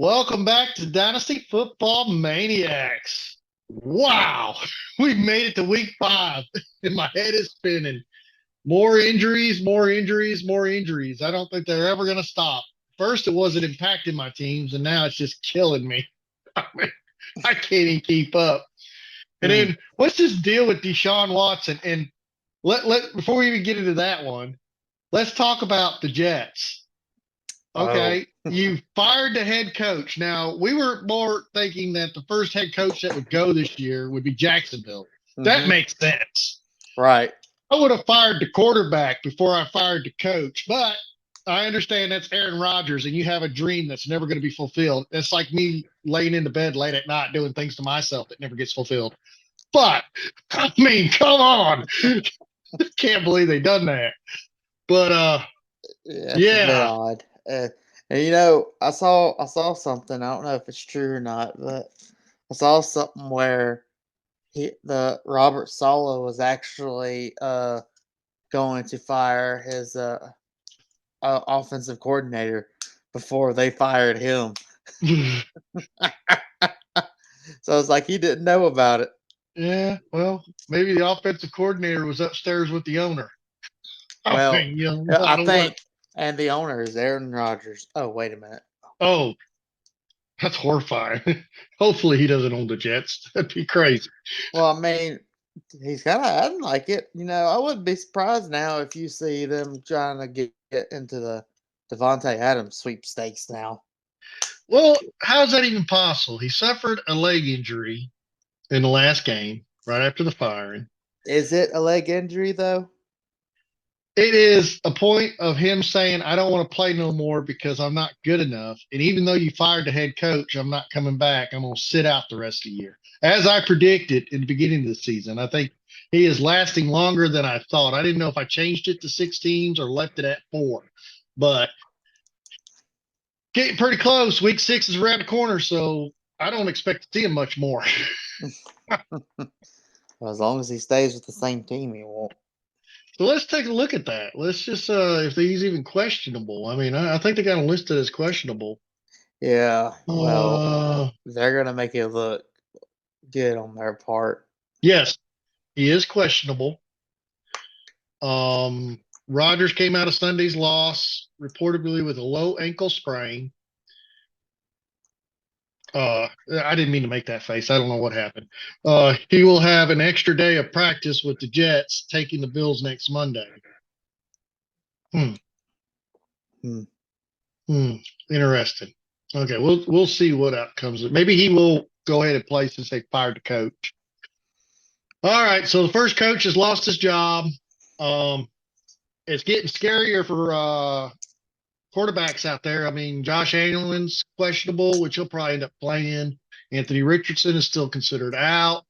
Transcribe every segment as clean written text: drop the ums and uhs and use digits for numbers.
Welcome back to Dynasty Football Maniacs. Wow, we made it to week 5, and my head is spinning. More injuries, more injuries, more injuries. I don't think they're ever going to stop. First, it wasn't impacting my teams, and now it's just killing me. I mean, I can't even keep up. And Mm. then what's this deal with Deshaun Watson? And let before we even get into that one, let's talk about the Jets. Oh, Okay, you fired the head coach. Now, we were more thinking that the first head coach that would go this year would be Jacksonville. That hmm makes sense. right. I would have fired the quarterback before I fired the coach, but I understand that's Aaron Rodgers and you have a dream that's never going to be fulfilled. That's like me laying in the bed late at night doing things to myself that never gets fulfilled. But, I mean, come on. Can't believe they done that. But, Yeah, it's a bit yeah. odd. And I saw something. I don't know if it's true or not, but I saw something where the Robert Sala was actually going to fire his offensive coordinator before they fired him. So it's like he didn't know about it. Yeah, well, maybe the offensive coordinator was upstairs with the owner. I Well, mean, I I don't want. think, and the owner is Aaron Rodgers. Oh, wait a minute. Oh, that's horrifying. Hopefully, he doesn't own the Jets. That'd be crazy. Well, I mean, he's kind of acting like it. I wouldn't be surprised now if you see them trying to get into the Devontae Adams sweepstakes now. Well, how's that even possible? He suffered a leg injury in the last game, right after the firing. Is it a leg injury though? It is a point of him saying, I don't want to play no more because I'm not good enough. And even though you fired the head coach, I'm not coming back. I'm going to sit out the rest of the year. As I predicted in the beginning of the season, I think he is lasting longer than I thought. I didn't know if I changed it to 6 teams or left it at 4, but getting pretty close. Week 6 is around the corner, so I don't expect to see him much more. Well, as long as he stays with the same team, he won't. So let's take a look at that. Let's just if he's even questionable. I mean, I think they got him listed as questionable. Yeah, well, Uh, they're gonna make it look good on their part. yes, he is questionable. Rodgers came out of Sunday's loss reportedly with a low ankle sprain. I didn't mean to make that face. I don't know what happened. He will have an extra day of practice with the Jets, taking the Bills next Monday. Hmm. Hmm. Hmm. Interesting. Okay, we'll see what outcomes. Maybe he will go ahead and play since they fired the coach. All right, so the first coach has lost his job. Um, it's getting scarier for quarterbacks out there. I mean, Josh Allen's questionable, which he'll probably end up playing. Anthony Richardson is still considered out.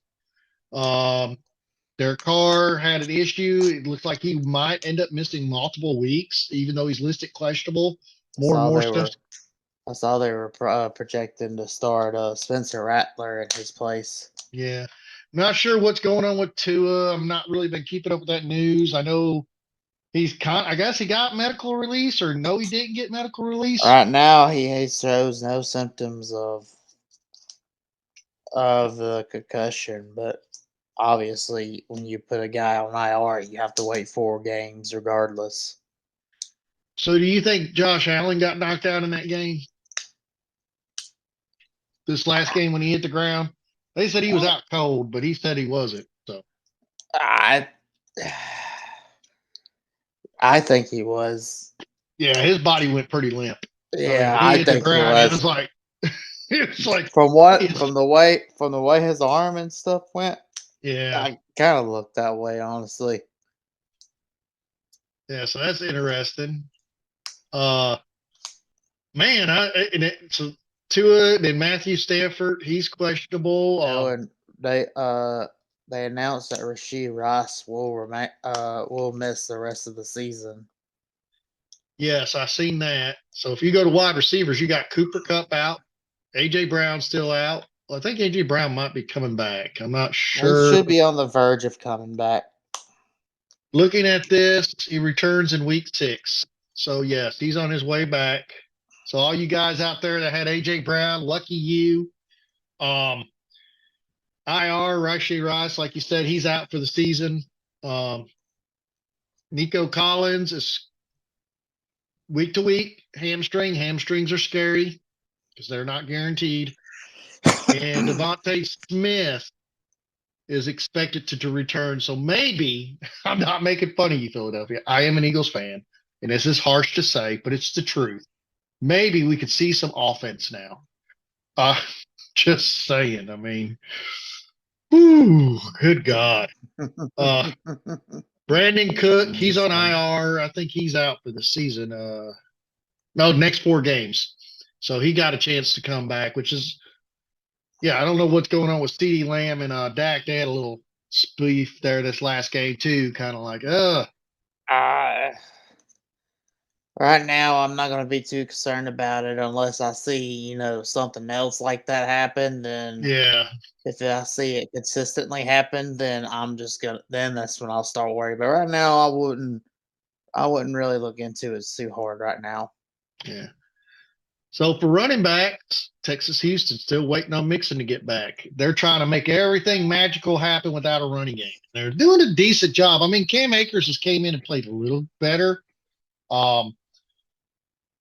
Um, Derek Carr had an issue. It looks like he might end up missing multiple weeks, even though he's listed questionable. I More and saw more they stuff. were. I saw they were projecting to start Spencer Rattler in his place. Yeah. Not sure what's going on with Tua. I'm not really been keeping up with that news. I know I guess he got medical release, or no, he didn't get medical release. Right now, he shows no symptoms of the concussion, but obviously, when you put a guy on IR, you have to wait 4 games regardless. So do you think Josh Allen got knocked out in that game? This last game when he hit the ground? They said he was out cold, but he said he wasn't. So I I think he was. yeah, his body went pretty limp. I mean, Yeah, when he I hit the think he ground, it was. was like it's like it's From the way his arm and stuff went, yeah. I kind of looked that way, honestly. Yeah, so that's interesting. Uh man, so Tua, then Matthew Stafford, he's questionable. And they announced that Rasheed Rice will miss the rest of the season. Yes, I seen that. So if you go to wide receivers, you got Cooper Cup out, AJ Brown still out. Well, I think AJ Brown might be coming back. I'm not He sure. should be on the verge of coming back. Looking at this, he returns in week 6. So yes, he's on his way back. So all you guys out there that had AJ Brown, lucky you. IR Rashi Rice, like you said, he's out for the season. Um, Nico Collins is week to week hamstring. Hamstrings are scary because they're not guaranteed. And Devontae Smith is expected to return. So maybe I'm not making fun of you, Philadelphia. I am an Eagles fan, and this is harsh to say, but it's the truth. Maybe we could see some offense now. Uh, just saying. I mean, whew, good God. Brandon Cook, he's on IR. I think he's out for the season. No, next 4 games. So he got a chance to come back, which is, yeah, I don't know what's going on with CeeDee Lamb and Dak. They had a little beef there this last game, too. Kind of like, Uh, right now, I'm not going to be too concerned about it unless I see, something else like that happen. Then yeah, if I see it consistently happen, then then that's when I'll start worrying. But right now, I wouldn't really look into it too hard right now. yeah. So for running backs, Texas Houston still waiting on Mixon to get back. They're trying to make everything magical happen without a running game. They're doing a decent job. I mean, Cam Akers has came in and played a little better. Um,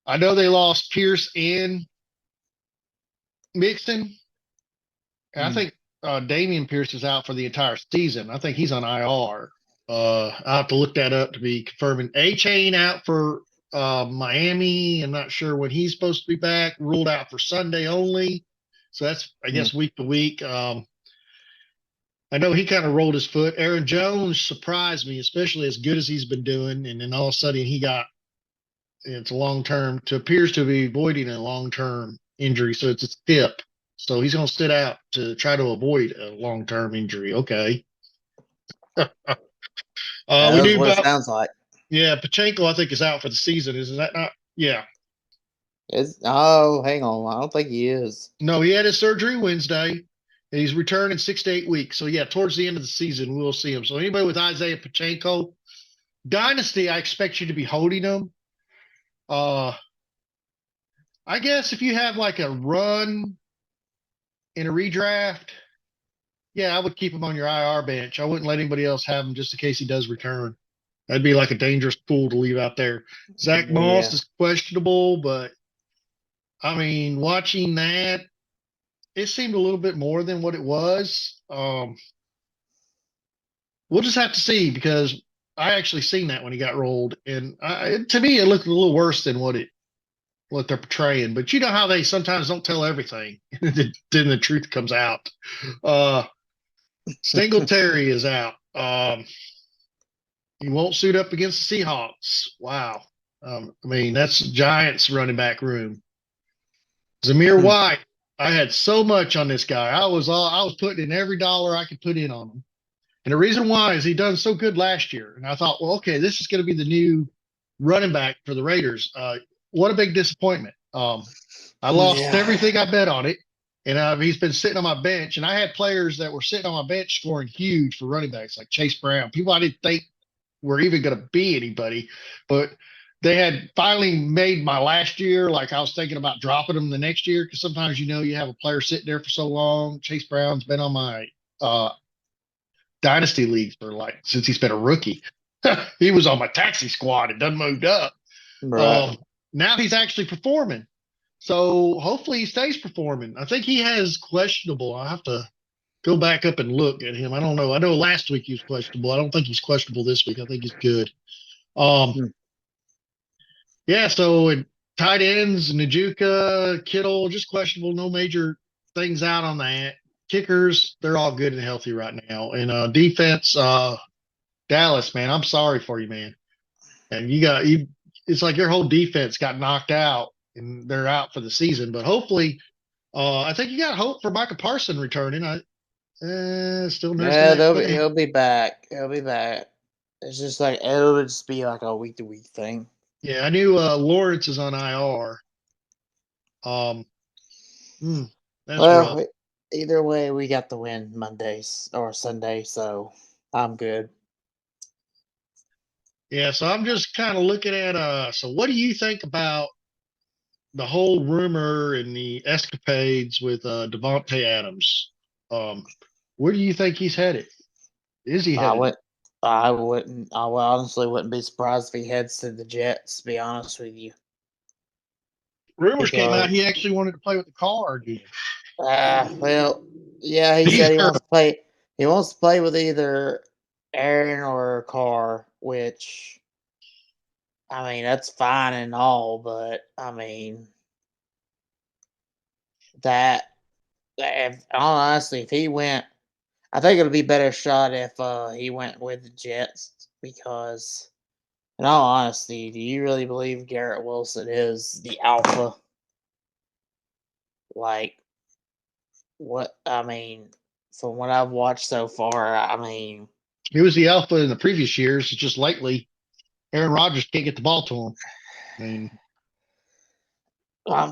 I know they lost Pierce and Mixon. I Mm. think Damian Pierce is out for the entire season. I think he's on IR. I have to look that up to be confirming. A Chain out for Miami. I'm not sure when he's supposed to be back. Ruled out for Sunday only. So that's, I Mm. guess, week to week. I know he kind of rolled his foot. Aaron Jones surprised me, especially as good as he's been doing. And then all of a sudden it's long term, appears to be avoiding a long term injury. So it's a hip. So he's going to sit out to try to avoid a long term injury. Okay. We That's knew what it about, sounds like. yeah, Pachenko, I think, is out for the season. Isn't that not? Yeah. Hang on. I don't think he is. No, he had his surgery Wednesday, and he's returning 6 to 8 weeks. So, yeah, towards the end of the season, we'll see him. So, anybody with Isaiah Pachenko, Dynasty, I expect you to be holding him. I guess if you have like a run in a redraft, yeah, I would keep him on your IR bench. I wouldn't let anybody else have him just in case he does return. That'd be like a dangerous pool to leave out there. Zach Moss Yeah. is questionable, but I mean, watching that, it seemed a little bit more than what it was. We'll just have to see because I actually seen that when he got rolled, and to me, it looked a little worse than what they're portraying. But you know how they sometimes don't tell everything, then the truth comes out. Uh, Singletary is out. He won't suit up against the Seahawks. Wow. I mean, that's Giants running back room. Zamir Hmm. White. I had so much on this guy. I was putting in every dollar I could put in on him. And the reason why is he done so good last year. And I thought, well, okay, this is going to be the new running back for the Raiders. What a big disappointment. I lost Yeah. everything I bet on it. And he's been sitting on my bench. And I had players that were sitting on my bench scoring huge for running backs like Chase Brown. People I didn't think were even going to be anybody. But they had finally made my last year. Like I was thinking about dropping them the next year because sometimes you have a player sitting there for so long. Chase Brown's been on my Dynasty leagues for like since he's been a rookie. He was on my taxi squad and done moved up. Right. Now he's actually performing. So hopefully he stays performing. I think he has questionable. I have to go back up and look at him. I don't know. I know last week he was questionable. I don't think he's questionable this week. I think he's good. Um, Hmm. yeah. So tight ends, Najuka, Kittle, just questionable. No major things out on that. Kickers, they're all good and healthy right now. And defense, Dallas, man, I'm sorry for you, man. And you. It's like your whole defense got knocked out, and they're out for the season. But hopefully, I think you got hope for Micah Parson returning. I still nursing Yeah, that they'll be, claim. he'll be back. He'll be back. It's just like it'll just be like a week to week thing. Yeah, I knew Lawrence is on IR. Um, hmm, that's rough. Well, either way, we got the win Mondays or Sunday, so I'm good. Yeah, so I'm just kind of looking at. So what do you think about the whole rumor and the escapades with Devontae Adams. Where do you think he's headed? Is he I headed? would. I wouldn't. I would honestly wouldn't be surprised if he heads to the Jets. To be honest with you, Rumors came out because he actually wanted to play with the car again. well, yeah, he He's said he hurt. wants to play. He wants to play with either Aaron or Carr, which I mean that's fine and all, but I mean that if honestly, if he went, I think it'll be better shot if he went with the Jets because, in all honesty, do you really believe Garrett Wilson is the alpha? Like what I mean, from what I've watched so far, I mean, He was the alpha in the previous years. It's just lately Aaron Rodgers can't get the ball to him. I mean,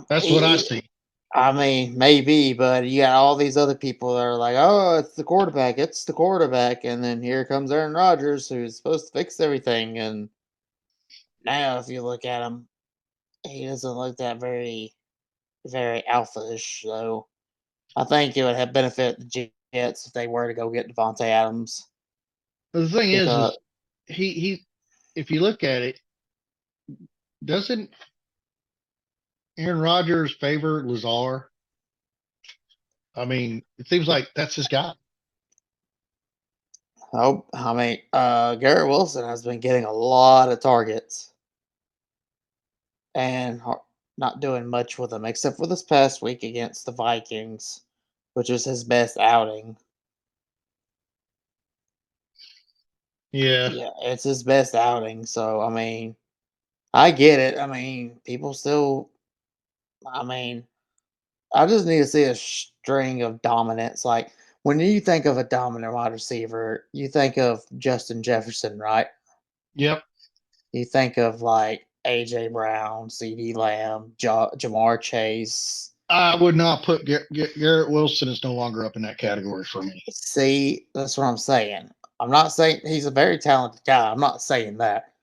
that's what I he see. I mean, maybe, but you got all these other people that are like, "Oh, it's the quarterback, it's the quarterback," and then here comes Aaron Rodgers, who's supposed to fix everything. And now, if you look at him, he doesn't look that very alpha-ish. So I think it would have benefit the Jets if they were to go get Devontae Adams But the thing because is he if you look at it, doesn't Aaron Rodgers favor Lazar? I mean, it seems like that's his guy. oh, I mean, Garrett Wilson has been getting a lot of targets and not doing much with them except for this past week against the Vikings, which was his best outing. Yeah. Yeah, it's his best outing. So I mean, I get it. I mean, people still. I mean, I just need to see a string of dominance. Like when you think of a dominant wide receiver, you think of Justin Jefferson, right? Yep. You think of like AJ Brown, CD Lamb, Jamar Chase. I would not put Garrett Wilson is no longer up in that category for me. See, that's what I'm saying. I'm not saying he's a very talented guy. I'm not saying that.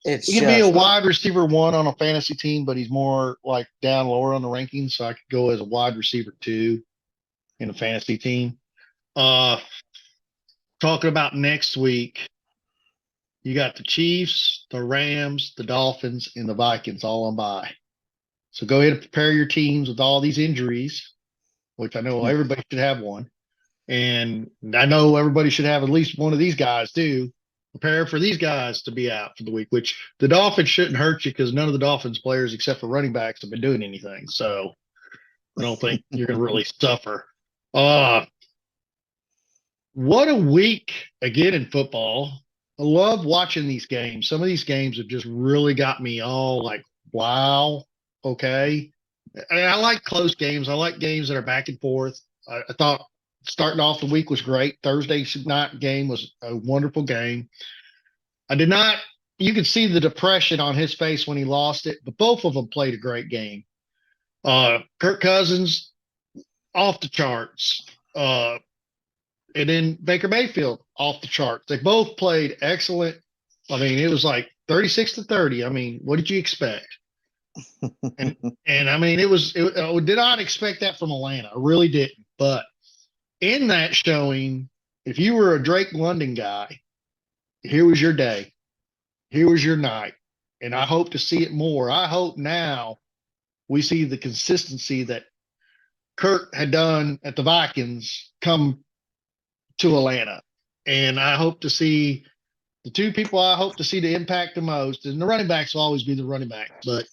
It's He can be a just wide receiver one on a fantasy team, but he's more like down lower on the rankings. So I could go as a wide receiver two in a fantasy team. Uh, Talking about next week, you got the Chiefs, the Rams, the Dolphins, and the Vikings all on bye. So go ahead and prepare your teams with all these injuries, which I know everybody should have one. And I know everybody should have at least one of these guys too. Prepare for these guys to be out for the week, which the Dolphins shouldn't hurt you because none of the Dolphins players, except for running backs, have been doing anything. So I don't think you're going to really suffer. Uh, what a week again in football. I love watching these games. Some of these games have just really got me all like, wow, okay. And I like close games. I like games that are back and forth. I thought starting off the week was great. Thursday night game was a wonderful game. I did not, you could see the depression on his face when he lost it, but both of them played a great game. Kirk Cousins off the charts. Uh, and then Baker Mayfield off the charts. They both played excellent. I mean, it was like 36-30. I mean, what did you expect? And I mean, I did not expect that from Atlanta. I really didn't. But in that showing, if you were a Drake London guy, here was your day. Here was your night. And I hope to see it more. I hope now we see the consistency that Kurt had done at the Vikings come to Atlanta. And I hope to see the two people I hope to see to impact the most, and the running backs will always be the running back, but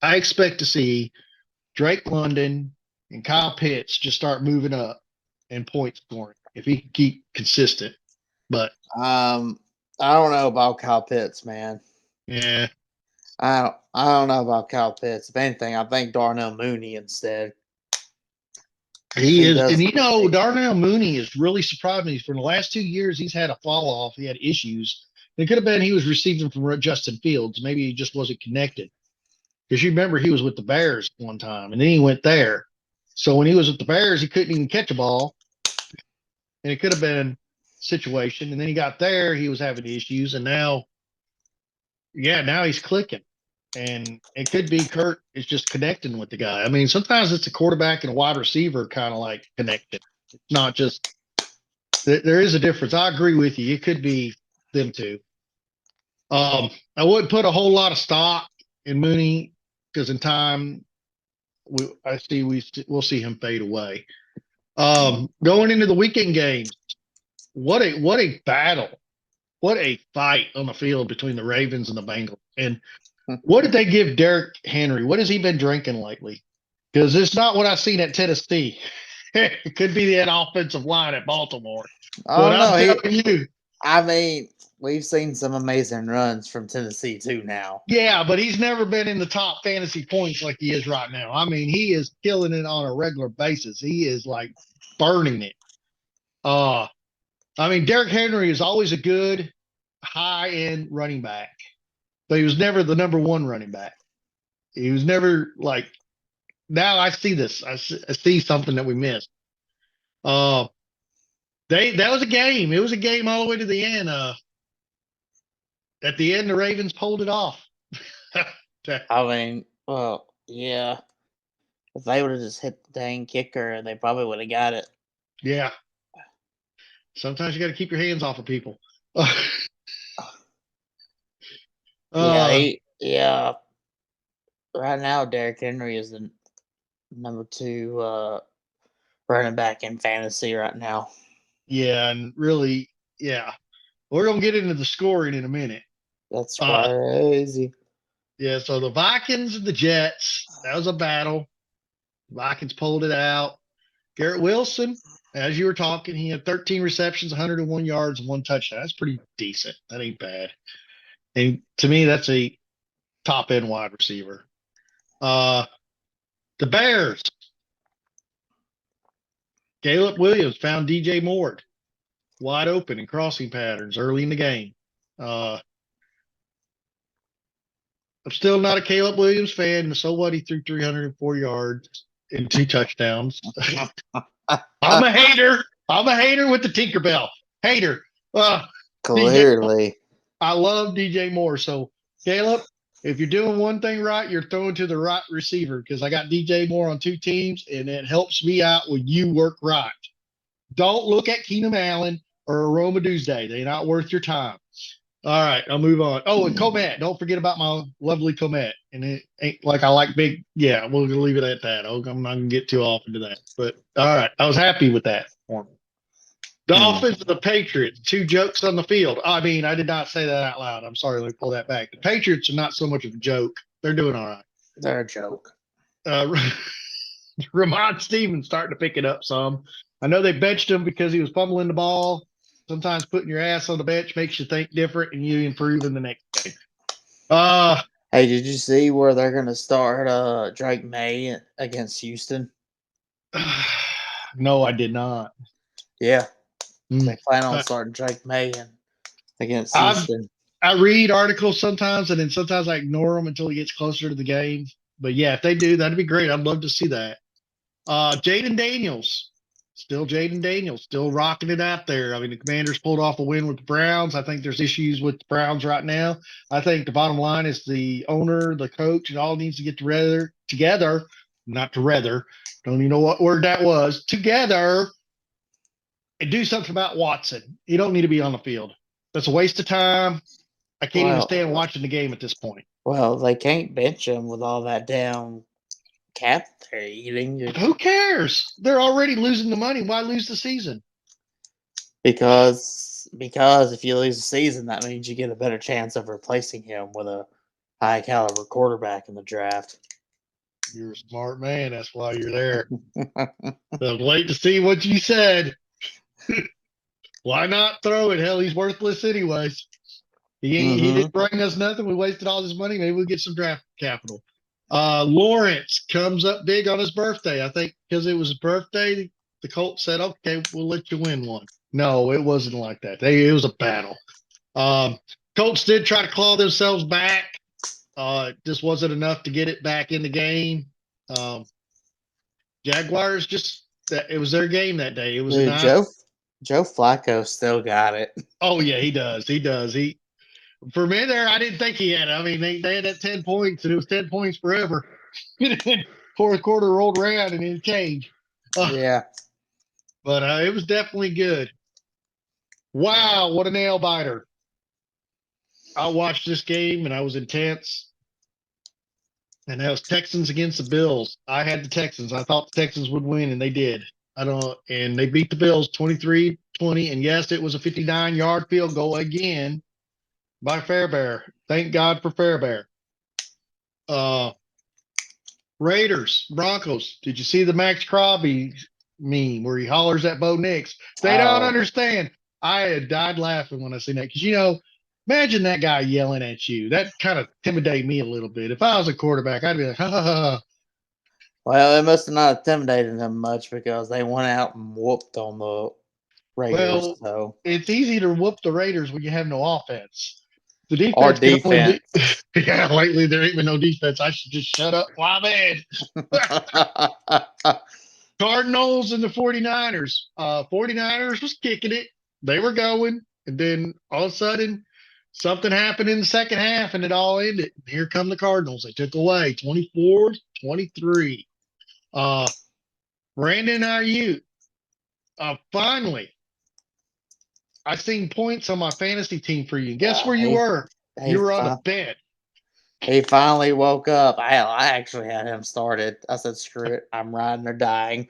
I expect to see Drake London and Kyle Pitts just start moving up in point scoring if he can keep consistent. But um, I don't know about Kyle Pitts, man. yeah, I don't know about Kyle Pitts. If anything, I think Darnell Mooney instead. he He is. And does. Darnell Mooney is really surprised me. For the last 2 years, he's had a fall off. He had issues. It could have been he was receiving from Justin Fields. Maybe he just wasn't connected. Because you remember he was with the Bears one time and then he went there. So when he was with the Bears, he couldn't even catch a ball. And it could have been a situation. And then he got there, he was having issues. And now, yeah, now he's clicking. And it could be Kirk is just connecting with the guy. I mean, sometimes it's a quarterback and a wide receiver kind of like connected. It's not just there is a difference. I agree with you. It could be them two. I wouldn't put a whole lot of stock in Mooney because in time we'll see him fade away. Going into the weekend games, what a battle, what a fight on the field between the Ravens and the Bengals. And what did they give Derrick Henry? What has he been drinking lately? Because it's not what I've seen at Tennessee. It could be that offensive line at Baltimore. I But don't I'm know. telling you, I mean, we've seen some amazing runs from Tennessee too now. yeah, but he's never been in the top fantasy points like he is right now. I mean, he is killing it on a regular basis. He is like burning it. Uh, I mean, Derrick Henry is always a good high end running back, but he was never the number one running back. He was never like. Now I see this. I see something that we missed. Uh, that was a game. It was a game all the way to the end. At the end, the Ravens pulled it off. I mean, well, yeah. If they would have just hit the dang kicker, they probably would have got it. Yeah. Sometimes you got to keep your hands off of people. Yeah. Right now, Derrick Henry is the number 2 running back in fantasy right now. Yeah, and really, yeah. We're gonna get into the scoring in a minute. That's crazy. Yeah, so the Vikings and the Jets, that was a battle. Vikings pulled it out. Garrett Wilson, as you were talking, he had 13 receptions, 101 yards, and 1 touchdown. That's pretty decent. That ain't bad. And to me, that's a top end wide receiver. The Bears, Caleb Williams found DJ Moore wide open in crossing patterns early in the game. I'm still not a Caleb Williams fan, and so what? He threw 304 yards and 2 touchdowns. I'm a hater. I'm a hater with the Tinkerbell. Hater. Clearly. I love DJ Moore. So, Caleb, if you're doing one thing right, you're throwing to the right receiver because I got DJ Moore on 2 teams, and it helps me out when you work right. Don't look at Keenan Allen or Roma Tuesday. They're not worth your time. All right, I'll move on. Oh, and Comet. Don't forget about my lovely Comet. And it ain't like I like big. Yeah, we'll leave it at that. I'm not going to get too off into that. But all right, I was happy with that for me. Dolphins and the Patriots, 2 jokes on the field. I mean, I did not say that out loud. I'm sorry. Let me pull that back. The Patriots are not so much of a joke. They're doing all right. They're a joke. Ramon Stevens starting to pick it up some. I know they benched him because he was fumbling the ball. Sometimes putting your ass on the bench makes you think different and you improve in the next game. Hey, did you see where they're going to start Drake May against Houston? No, I did not. Yeah. They plan on starting Drake May against Houston. I read articles sometimes, and then sometimes I ignore them until he gets closer to the game. But yeah, if they do, that'd be great. I'd love to see that. Jaden Daniels. Still Jaden Daniels, still rocking it out there. I mean, the Commanders pulled off a win with the Browns. I think there's issues with the Browns right now. I think the bottom line is the owner, the coach, it all needs to get together, not together. Don't even know what word that was. Together and do something about Watson. You don't need to be on the field. That's a waste of time. I can't even stand watching the game at this point. Well, they can't bench him with all that damn cap they're eating. Who cares? They're already losing the money. Why lose the season? Because if you lose the season, that means you get a better chance of replacing him with a high caliber quarterback in the draft. You're a smart man. That's why you're there. So wait to see what you said. Why not throw it? Hell, he's worthless anyways. He didn't bring us nothing. We wasted all this money. Maybe we'll get some draft capital. Lawrence comes up big on his birthday. I think because it was his birthday, the Colts said, okay, we'll let you win one. No, it wasn't like that. It was a battle. Colts did try to claw themselves back. It just wasn't enough to get it back in the game. Jaguars it was their game that day. It was Joe Flacco still got it. Oh yeah, he does. For me there, I didn't think he had it. I mean, they had that 10 points, and it was 10 points forever. And then fourth quarter rolled around and it changed. Yeah. But it was definitely good. Wow, what a nail biter. I watched this game and I was intense. And that was Texans against the Bills. I had the Texans. I thought the Texans would win, and they did. I don't, and they beat the Bills 23-20. And yes, it was a 59-yard field goal again by Fairbear. Thank God for Fairbear. Raiders, Broncos. Did you see the Max Crosby meme where he hollers at Bo Nix? They don't Oh, understand. I had died laughing when I seen that because imagine that guy yelling at you. That kind of intimidated me a little bit. If I was a quarterback, I'd be like, ha ha ha. well, it must have not intimidated him much because they went out and whooped on the Raiders. Well, So, it's easy to whoop the Raiders when you have no offense. The or defense can only defense. yeah, lately there ain't been no defense. I should just shut up. Why, man? Cardinals and the 49ers. 49ers was kicking it. They were going. And then all of a sudden, something happened in the second half and it all ended. Here come the Cardinals. They took away 24-23. Brandon Ayuk. Finally, I seen points on my fantasy team for you. Guess where you he were? he You were on the fi- bench. he finally woke up. I actually had him started. I said, "Screw it, I'm riding or dying."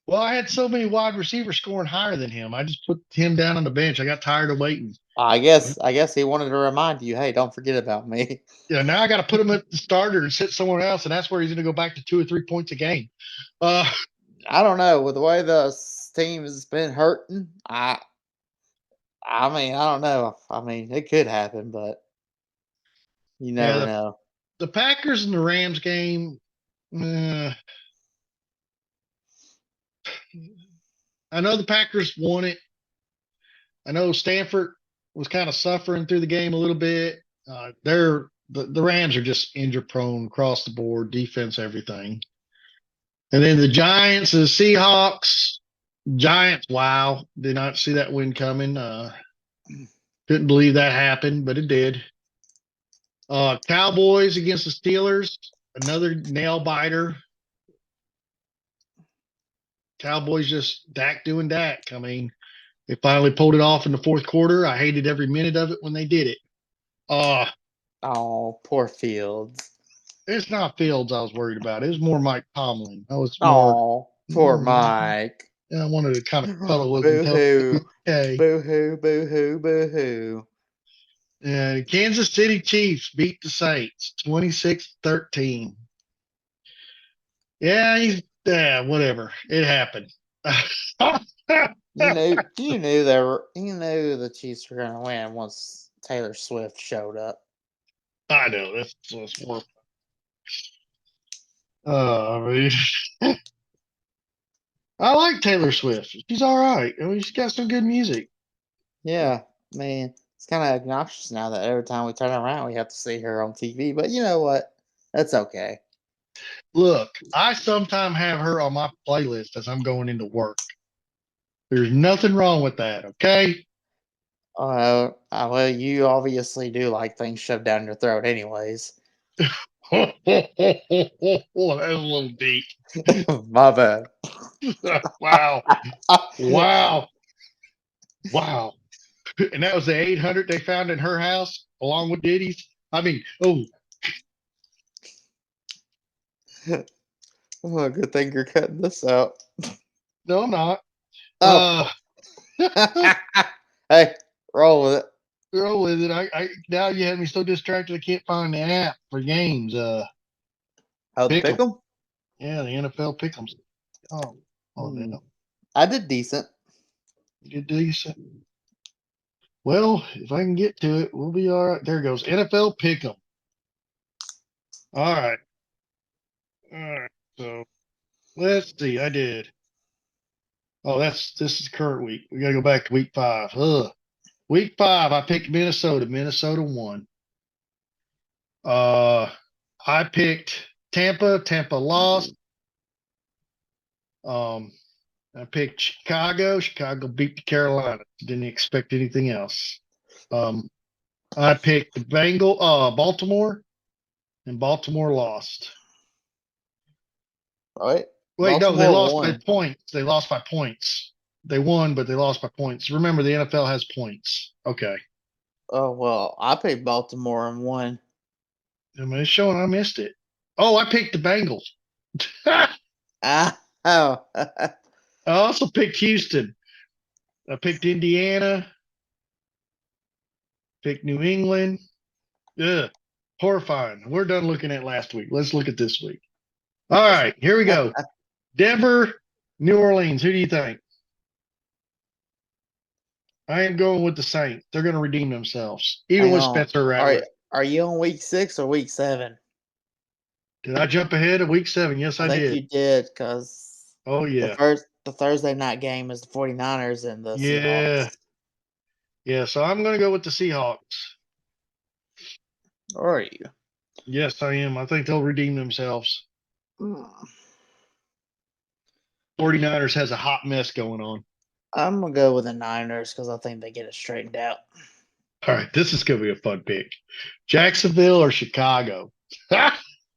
Well, I had so many wide receivers scoring higher than him. I just put him down on the bench. I got tired of waiting. I guess he wanted to remind you, hey, don't forget about me. Yeah, now I got to put him at the starter and sit someone else, and that's where he's going to go back to 2 or 3 points a game. Uh, I don't know with the way the team has been hurting. I mean, I don't know. I mean, it could happen, but you yeah, never know. the Packers and the Rams game. Uh, I know the Packers won it. I know Stanford was kind of suffering through the game a little bit. The Rams are just injury prone across the board, defense, everything. And then the Giants and the Seahawks. Giants, wow, did not see that win coming. Couldn't believe that happened, but it did. Cowboys against the Steelers, another nail biter. Cowboys just Dak doing Dak. I mean, they finally pulled it off in the fourth quarter. I hated every minute of it when they did it. Uh, Oh, poor Fields. it's not Fields I was worried about. It was more Mike Tomlin. I was more, Oh, poor mm, Mike. I wanted to kind of cuddle with him, Boo tell him, hoo. hey. Boo hoo, boo hoo, boo hoo. Kansas City Chiefs beat the Saints 26-13. Yeah, whatever. It happened. You knew the Chiefs were gonna win once Taylor Swift showed up. I know that's more. I mean, I like Taylor Swift. She's all right. I mean, she's got some good music. Yeah, man, it's kind of obnoxious now that every time we turn around, we have to see her on TV. But you know what? That's okay. Look, I sometimes have her on my playlist as I'm going into work. There's nothing wrong with that. Okay. Well, you obviously do like things shoved down your throat, anyways. That's a little deep. My bad. Wow. Wow. Wow. And that was the 800 they found in her house along with Diddy's. I mean, oh, Oh, good thing you're cutting this out. no, I'm not. Oh, Uh, hey, roll with it. Girl with it. I now you have me so distracted I can't find the app for games. Oh, the Pick 'em. pick'em. Yeah, the NFL pick'ems. Oh, oh Hmm. no, I did decent. you did decent. Well, if I can get to it, we'll be all right. There goes NFL pick'em. All right, all right. So let's see. I did. Oh, this is current week. We gotta go back to week 5. Ugh. Week 5, I picked Minnesota. Minnesota won. Uh, I picked Tampa. Tampa lost. Um, I picked Chicago. Chicago beat the Carolina. Didn't expect anything else. Um, I picked the Baltimore, and Baltimore lost. Right? Wait, no, they Baltimore lost by won. points. They lost by points. They won, but they lost by points. Remember, the NFL has points. Okay. Oh well, I picked Baltimore and won. I mean, it's showing I missed it. Oh, I picked the Bengals. I Ah, oh, also picked Houston. I picked Indiana, picked New England. Ugh, horrifying. We're done looking at last week. Let's look at this week. All right, here we go. Denver, New Orleans. Who do you think? I am going with the Saints. They're going to redeem themselves, even hang with on. Spencer Are Rattler. are you on week 6 or week 7? Did I jump ahead of week 7? Yes, I I think did. you did because Oh, the yeah. first the Thursday night game is the 49ers and the Yeah. Seahawks. Yeah. So I'm going to go with the Seahawks. Or are you? Yes, I am. I think they'll redeem themselves. Mm, 49ers has a hot mess going on. I'm gonna go with the Niners because I think they get it straightened out. All right. This is going to be a fun pick. Jacksonville or Chicago?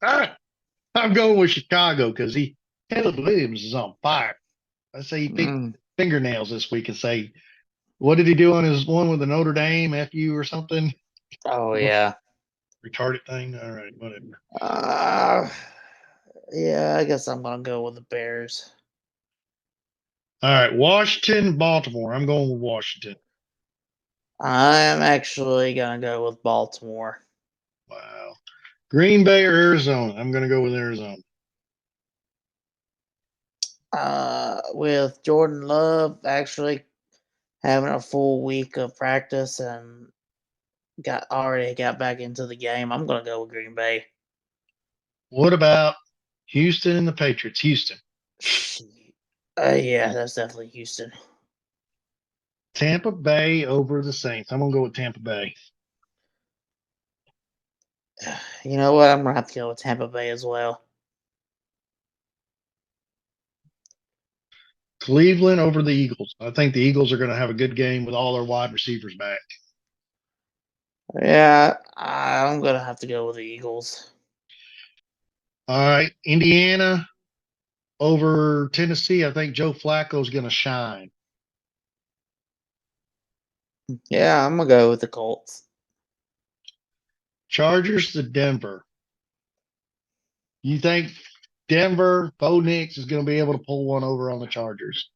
I'm going with Chicago because Caleb Williams is on fire. I say he picked Mm. fingernails this week and say, what did he do on his one with the Notre Dame FU or something? Oh What yeah. retarded thing? All right, whatever. Uh, yeah, I guess I'm gonna go with the Bears. All right, Washington, Baltimore. I'm going with Washington. I am actually gonna go with Baltimore. Wow. Green Bay or Arizona? I'm going to go with Arizona. With Jordan Love actually having a full week of practice and got back into the game, I'm gonna go with Green Bay. What about Houston and the Patriots? Houston. Shit. Yeah, that's definitely Houston. Tampa Bay over the Saints. I'm going to go with Tampa Bay. You know what? I'm gonna have to go with Tampa Bay as well. Cleveland over the Eagles. I think the Eagles are going to have a good game with all their wide receivers back. Yeah, I'm gonna have to go with the Eagles. All right, Indiana over Tennessee. I think Joe Flacco's going to shine. Yeah, I'm gonna go with the Colts. Chargers to Denver. You think Denver, Bo Nix is going to be able to pull one over on the Chargers?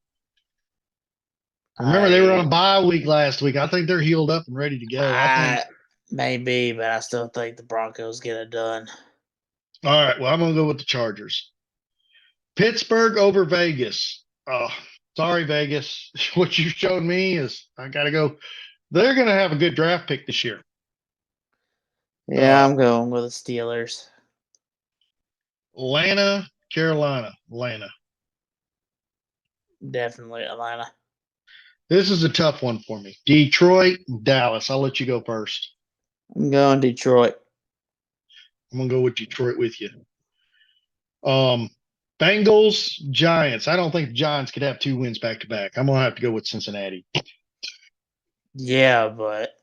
Remember, they were on I a bye week last week. I think they're healed up and ready to go. I think. I maybe, but I still think the Broncos get it done. All right. Well, I'm going to go with the Chargers. Pittsburgh over Vegas. Oh, sorry, Vegas. What you showed me is I got to go. They're going to have a good draft pick this year. Yeah, Uh, I'm going with the Steelers. Atlanta, Carolina, Atlanta. Definitely Atlanta. This is a tough one for me. Detroit, Dallas. I'll let you go first. I'm going Detroit. I'm gonna go with Detroit with you. Um, Bengals, Giants. I don't think the Giants could have 2 wins back to back. I'm gonna have to go with Cincinnati. Yeah, but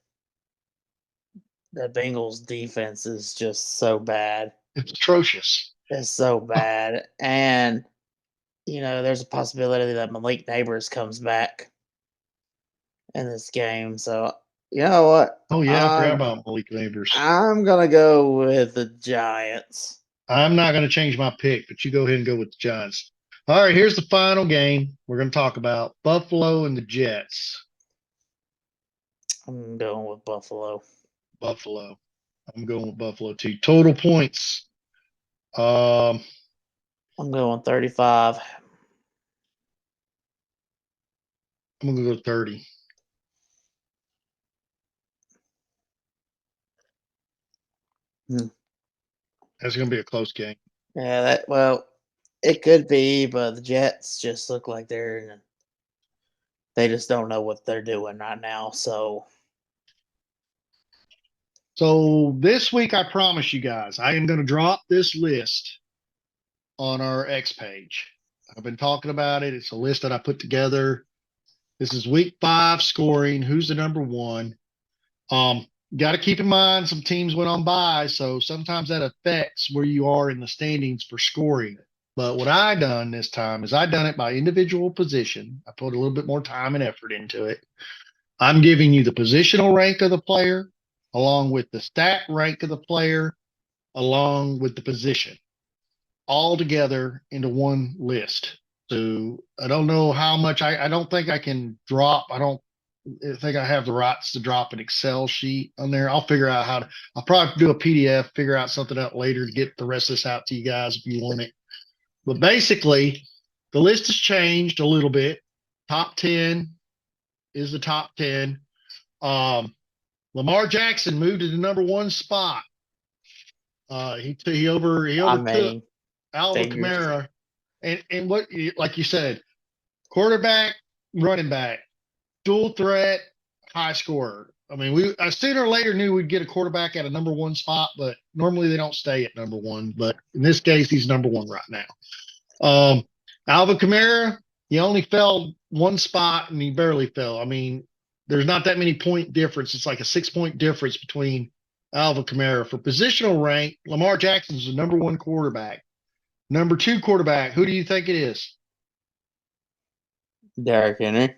the Bengals defense is just so bad. It's atrocious. It's so bad. And there's a possibility that Malik Neighbors comes back in this game. So you know what? Oh yeah, I forgot I'm about Malik Neighbors. I'm gonna go with the Giants. I'm not gonna change my pick, but you go ahead and go with the Giants. All right, here's the final game we're gonna talk about: Buffalo and the Jets. I'm going with Buffalo. Buffalo. I'm going with Buffalo too. Total points. Um, I'm going 35. I'm gonna go 30. Hmm. That's gonna be a close game. Yeah, it could be, but the Jets just look like they just don't know what they're doing right now. So So this week, I promise you guys, I am going to drop this list on our X page. I've been talking about it. It's a list that I put together. This is week 5 scoring. Who's the number one? got to keep in mind some teams went on bye, so sometimes that affects where you are in the standings for scoring. But what I done this time is I done it by individual position. I put a little bit more time and effort into it. I'm giving you the positional rank of the player, along with the stat rank of the player, along with the position, all together into one list. So I don't know how much I don't think I can drop. I don't think I have the rights to drop an Excel sheet on there. I'll figure out how to, I'll probably do a PDF, figure out something out later to get the rest of this out to you guys if you want it. But basically, the list has changed a little bit. Top 10 is the top 10. Lamar Jackson moved to the number 1 spot. He I overtook mean, Alvin figures. Kamara, and what, like you said, quarterback, running back, dual threat, high scorer. I mean, I sooner or later knew we'd get a quarterback at a number 1 spot, but normally they don't stay at number 1. But in this case, he's number 1 right now. Alvin Kamara, he only fell 1 spot and he barely fell. I mean, there's not that many point difference. It's like a 6-point difference between Alvin Kamara. For positional rank, Lamar Jackson's the number 1 quarterback. Number 2 quarterback, who do you think it is? Derrick Henry.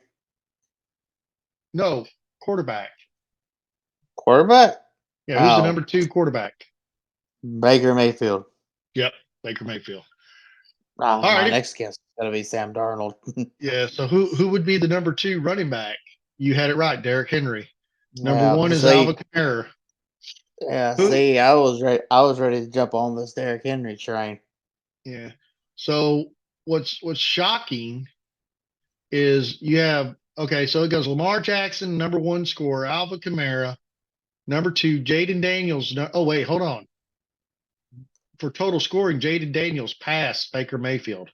No, quarterback. Quarterback? Yeah, who's the Oh, number 2 quarterback? Baker Mayfield. Yep, Baker Mayfield. Oh, All my right. next guess is going to be Sam Darnold. Yeah, so who would be the number 2 running back? You had it right, Derrick Henry. Number Yeah, 1 is Alvin see, Kamara. yeah, Who? see, I was ready to jump on this Derrick Henry train. Yeah. So what's shocking is you have, okay, so it goes Lamar Jackson, number 1 scorer, Alvin Kamara, number 2, Jaden Daniels. Oh wait, hold on. For total scoring, Jaden Daniels passed Baker Mayfield.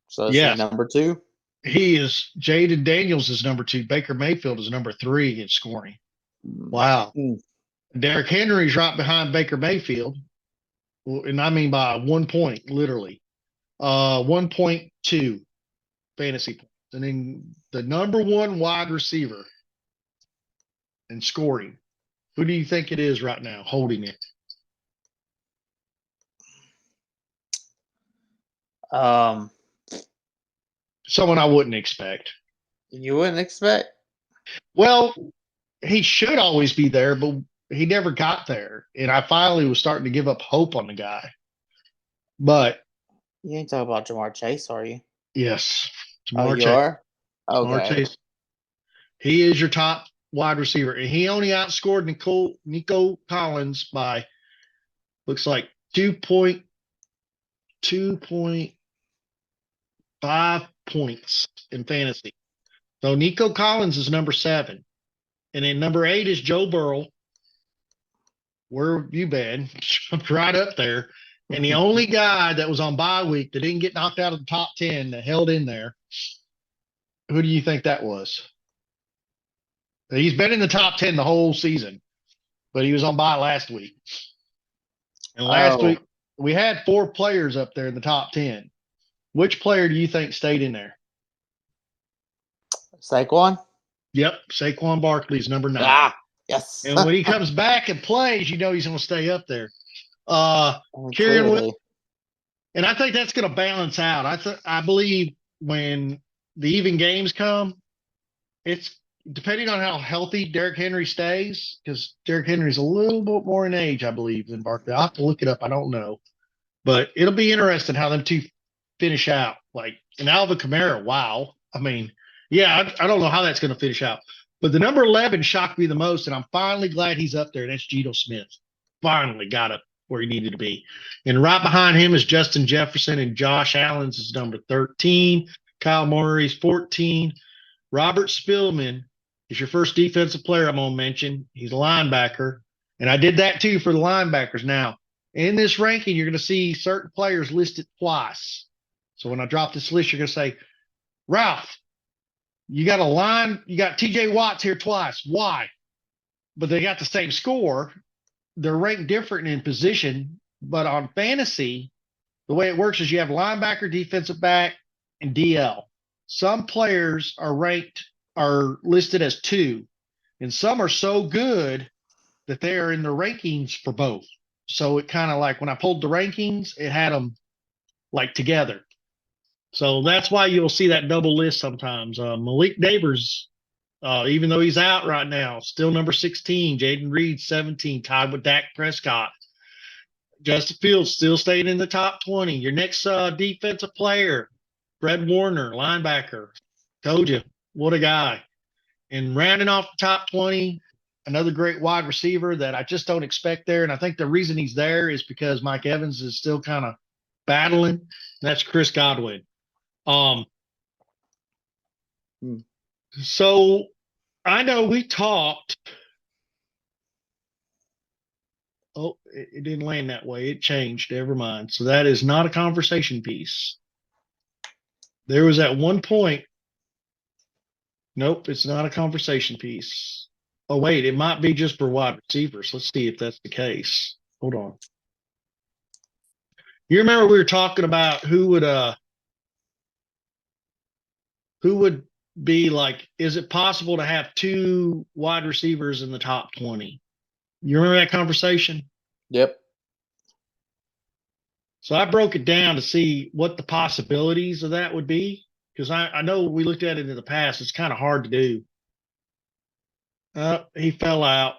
So is he Yes, number 2? he is. Jaden Daniels is number 2. Baker Mayfield is number 3 in scoring. Wow. Mm. Derrick Henry's right behind Baker Mayfield, and I mean by 1 point, literally. 1.2 fantasy points. And then the number 1 wide receiver in scoring. Who do you think it is right now holding it? Um, Someone I wouldn't expect. you wouldn't expect. Well, he should always be there, but he never got there. And I finally was starting to give up hope on the guy. But You ain't talking about Jamar Chase, are you? yes, Oh, Jamar you Chase. are? Jamar Okay. Chase. He is your top wide receiver. And he only outscored Nico Collins by looks like 2.5 points in fantasy. So Nico Collins is number 7. And then number 8 is Joe Burrow. Where have you been? Jumped right up there. And the only guy that was on bye week that didn't get knocked out of the top 10 that held in there, who do you think that was? He's been in the top 10 the whole season, but he was on bye last week. And last Oh, week, we had 4 players up there in the top 10. Which player do you think stayed in there? Saquon? Yep, Saquon Barkley's number 9. Ah, yes. And when he comes back and plays, you know he's going to stay up there. Kieran Will, Clearly. and I think that's going to balance out. I believe when the even games come, it's depending on how healthy Derrick Henry stays, because Derrick Henry's a little bit more in age, I believe, than Barkley. I'll have to look it up. I don't know. But it'll be interesting how them two finish out. Like, and Alvin Kamara, wow. I mean, yeah, I don't know how that's going to finish out. But the number 11 shocked me the most, and I'm finally glad he's up there. That's Geno Smith. Finally got up where he needed to be. And right behind him is Justin Jefferson, and Josh Allen's is number 13. Kyle Murray's 14. Robert Spillman is your first defensive player I'm going to mention. He's a linebacker. And I did that too for the linebackers. Now, in this ranking, you're going to see certain players listed twice. So when I drop this list, you're going to say, Ralph, you got TJ Watts here twice. Why? But they got the same score. They're ranked different in position. But on fantasy, the way it works is you have linebacker, defensive back, and DL. Some players are listed as 2. and some are so good that they are in the rankings for both. So it kind of like when I pulled the rankings, it had them like together. So that's why you'll see that double list sometimes. Malik Neighbors, even though he's out right now, still number 16. Jaden Reed, 17, tied with Dak Prescott. Justin Fields still staying in the top 20. Your next defensive player, Fred Warner, linebacker. Told you, what a guy. And rounding off the top 20, another great wide receiver that I just don't expect there. And I think the reason he's there is because Mike Evans is still kind of battling. That's Chris Godwin. So I know we talked. Oh, it didn't land that way. It changed. Never mind. So that is not a conversation piece. There was at one point. Nope, it's not a conversation piece. Oh, wait, it might be just for wide receivers. Let's see if that's the case. Hold on. You remember we were talking about who would be like, is it possible to have two wide receivers in the top 20? You remember that conversation? Yep. So I broke it down to see what the possibilities of that would be. Because I know we looked at it in the past. It's kind of hard to do. He fell out.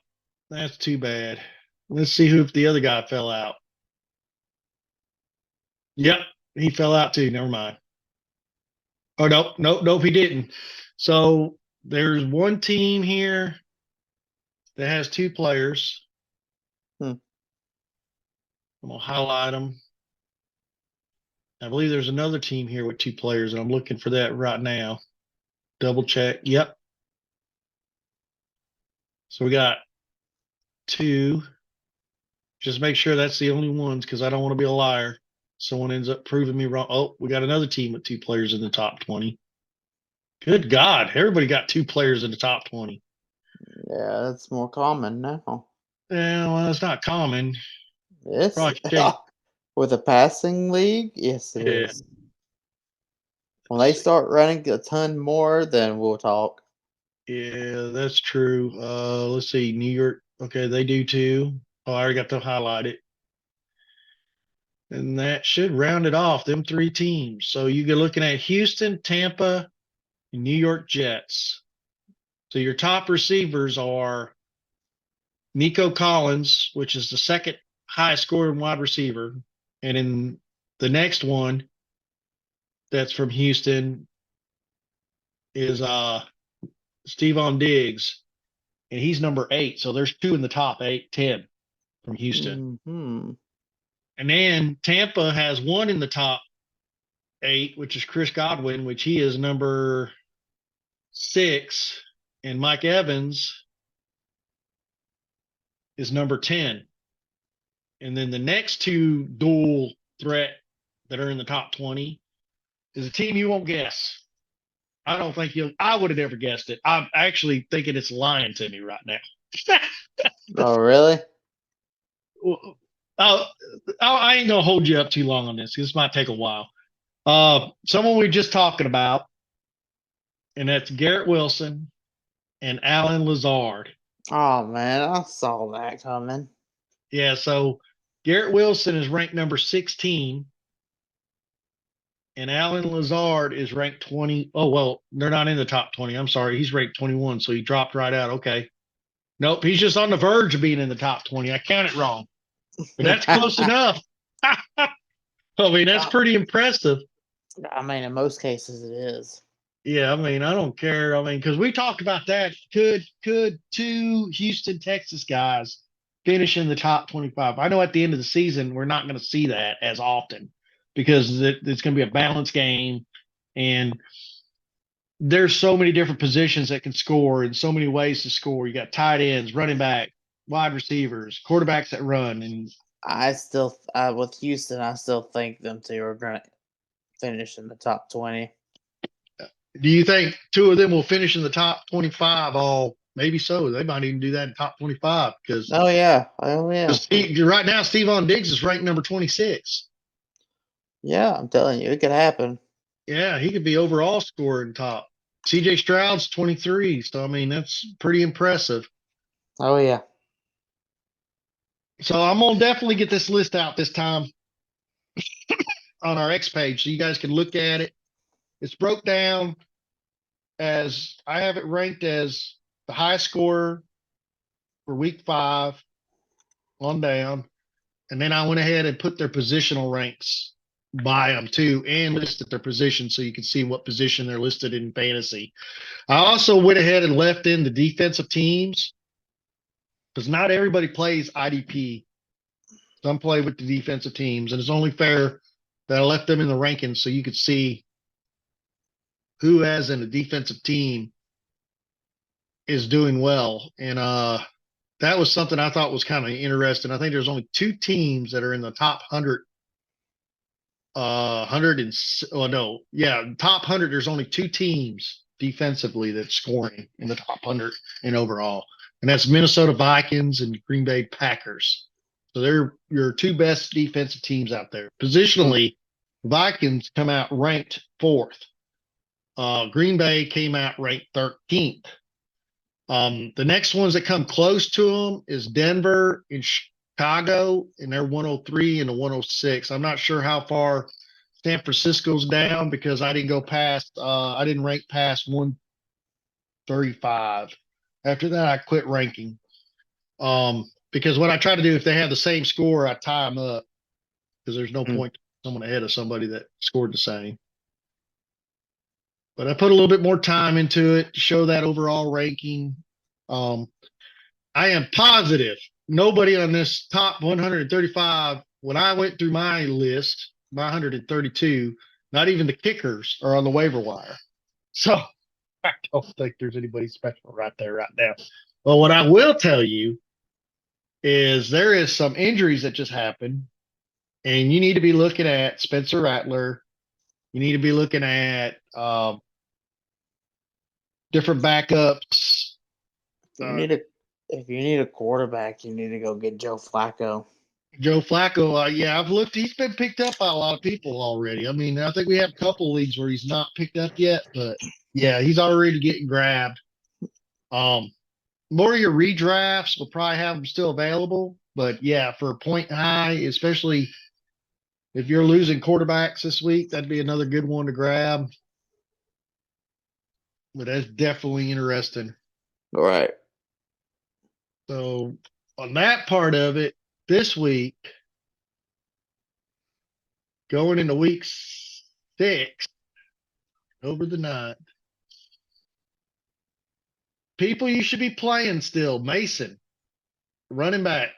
That's too bad. Let's see who if the other guy fell out. Yep, he fell out too. Never mind. Oh, nope, he didn't. So there's one team here that has two players. I'm going to highlight them. I believe there's another team here with two players, and I'm looking for that right now. Double check. Yep. So we got two. Just make sure that's the only ones because I don't want to be a liar. Someone ends up proving me wrong. Oh, we got another team with two players in the top 20. Good God. Everybody got two players in the top 20. Yeah, that's more common now. Yeah, well, it's not common. Yes. Probably With a passing league, yes, it is. When they start running a ton more, then we'll talk. Yeah, that's true. Let's see. New York. Okay, they do too. Oh, I already got to highlight it. And that should round it off, them three teams. So you're looking at Houston, Tampa, and New York Jets. So your top receivers are Nico Collins, which is the second highest scoring wide receiver. And in the next one that's from Houston is Stephon Diggs, and he's number 8. So there's two in the top 10 from Houston. Mm-hmm. And then Tampa has one in the top 8, which is Chris Godwin, which he is number 6, and Mike Evans is number 10. And then the next two dual threat that are in the top 20 is a team you won't guess. I don't think I would have never guessed it. I'm actually thinking it's lying to me right now. Oh, really? I ain't gonna hold you up too long on this. This might take a while. Someone we were just talking about, and that's Garrett Wilson and Alan Lazard. Oh man, I saw that coming. Yeah, so Garrett Wilson is ranked number 16, and Alan Lazard is ranked 20. Oh, well, they're not in the top 20. I'm sorry. He's ranked 21, so he dropped right out. Okay. Nope, he's just on the verge of being in the top 20. I counted wrong. But that's close enough. I mean, that's pretty impressive. I mean, in most cases, it is. Yeah, I mean, I don't care. I mean, because we talked about that. Could two Houston, Texas guys finish in the top 25? I know at the end of the season, we're not going to see that as often because it's going to be a balanced game. And there's so many different positions that can score and so many ways to score. You got tight ends, running back, wide receivers, quarterbacks that run. And I still, with Houston, I still think them two are going to finish in the top 20. do you think two of them will finish in the top 25? Oh, maybe so. They might even do that in top 25 because Oh yeah, right now Stephon Diggs is ranked number 26. Yeah, I'm telling you, it could happen. Yeah, he could be overall scoring top. CJ Stroud's 23. So, I mean, that's pretty impressive. Oh yeah. So, I'm going to definitely get this list out this time on our X page so you guys can look at it. It's broke down as I have it ranked as the high scorer for week 5 on down. And then I went ahead and put their positional ranks by them too and listed their position so you can see what position they're listed in fantasy. I also went ahead and left in the defensive teams because not everybody plays IDP. Some play with the defensive teams, and it's only fair that I left them in the rankings so you could see who has in a defensive team is doing well. And that was something I thought was kind of interesting. I think there's only 2 teams that are in the top 100 top 100. There's only 2 teams defensively that's scoring in the top 100 in overall, and that's Minnesota Vikings and Green Bay Packers. So they're your 2 best defensive teams out there. Positionally, Vikings come out ranked 4th. Green Bay came out ranked 13th. The next ones that come close to them is Denver and Chicago, and they're 103 and a 106. I'm not sure how far San Francisco's down because I didn't rank past 135. After that, I quit ranking. Because what I try to do, if they have the same score, I tie them up because there's no point to someone ahead of somebody that scored the same. But I put a little bit more time into it to show that overall ranking. I am positive nobody on this top 135, when I went through my list, my 132, not even the kickers are on the waiver wire. So I don't think there's anybody special right there right now. But what I will tell you is there is some injuries that just happened, and you need to be looking at Spencer Rattler. You need to be looking at different backups. If you need a quarterback, you need to go get Joe Flacco. Joe Flacco, yeah, I've looked. He's been picked up by a lot of people already. I mean, I think we have a couple leagues where he's not picked up yet, but yeah, he's already getting grabbed. More of your redrafts will probably have them still available, but yeah, for a point high, especially if you're losing quarterbacks this week, that'd be another good one to grab. But that's definitely interesting. All right. So on that part of it, this week, going into week 6, over the 9th, people you should be playing still. Mason, running back,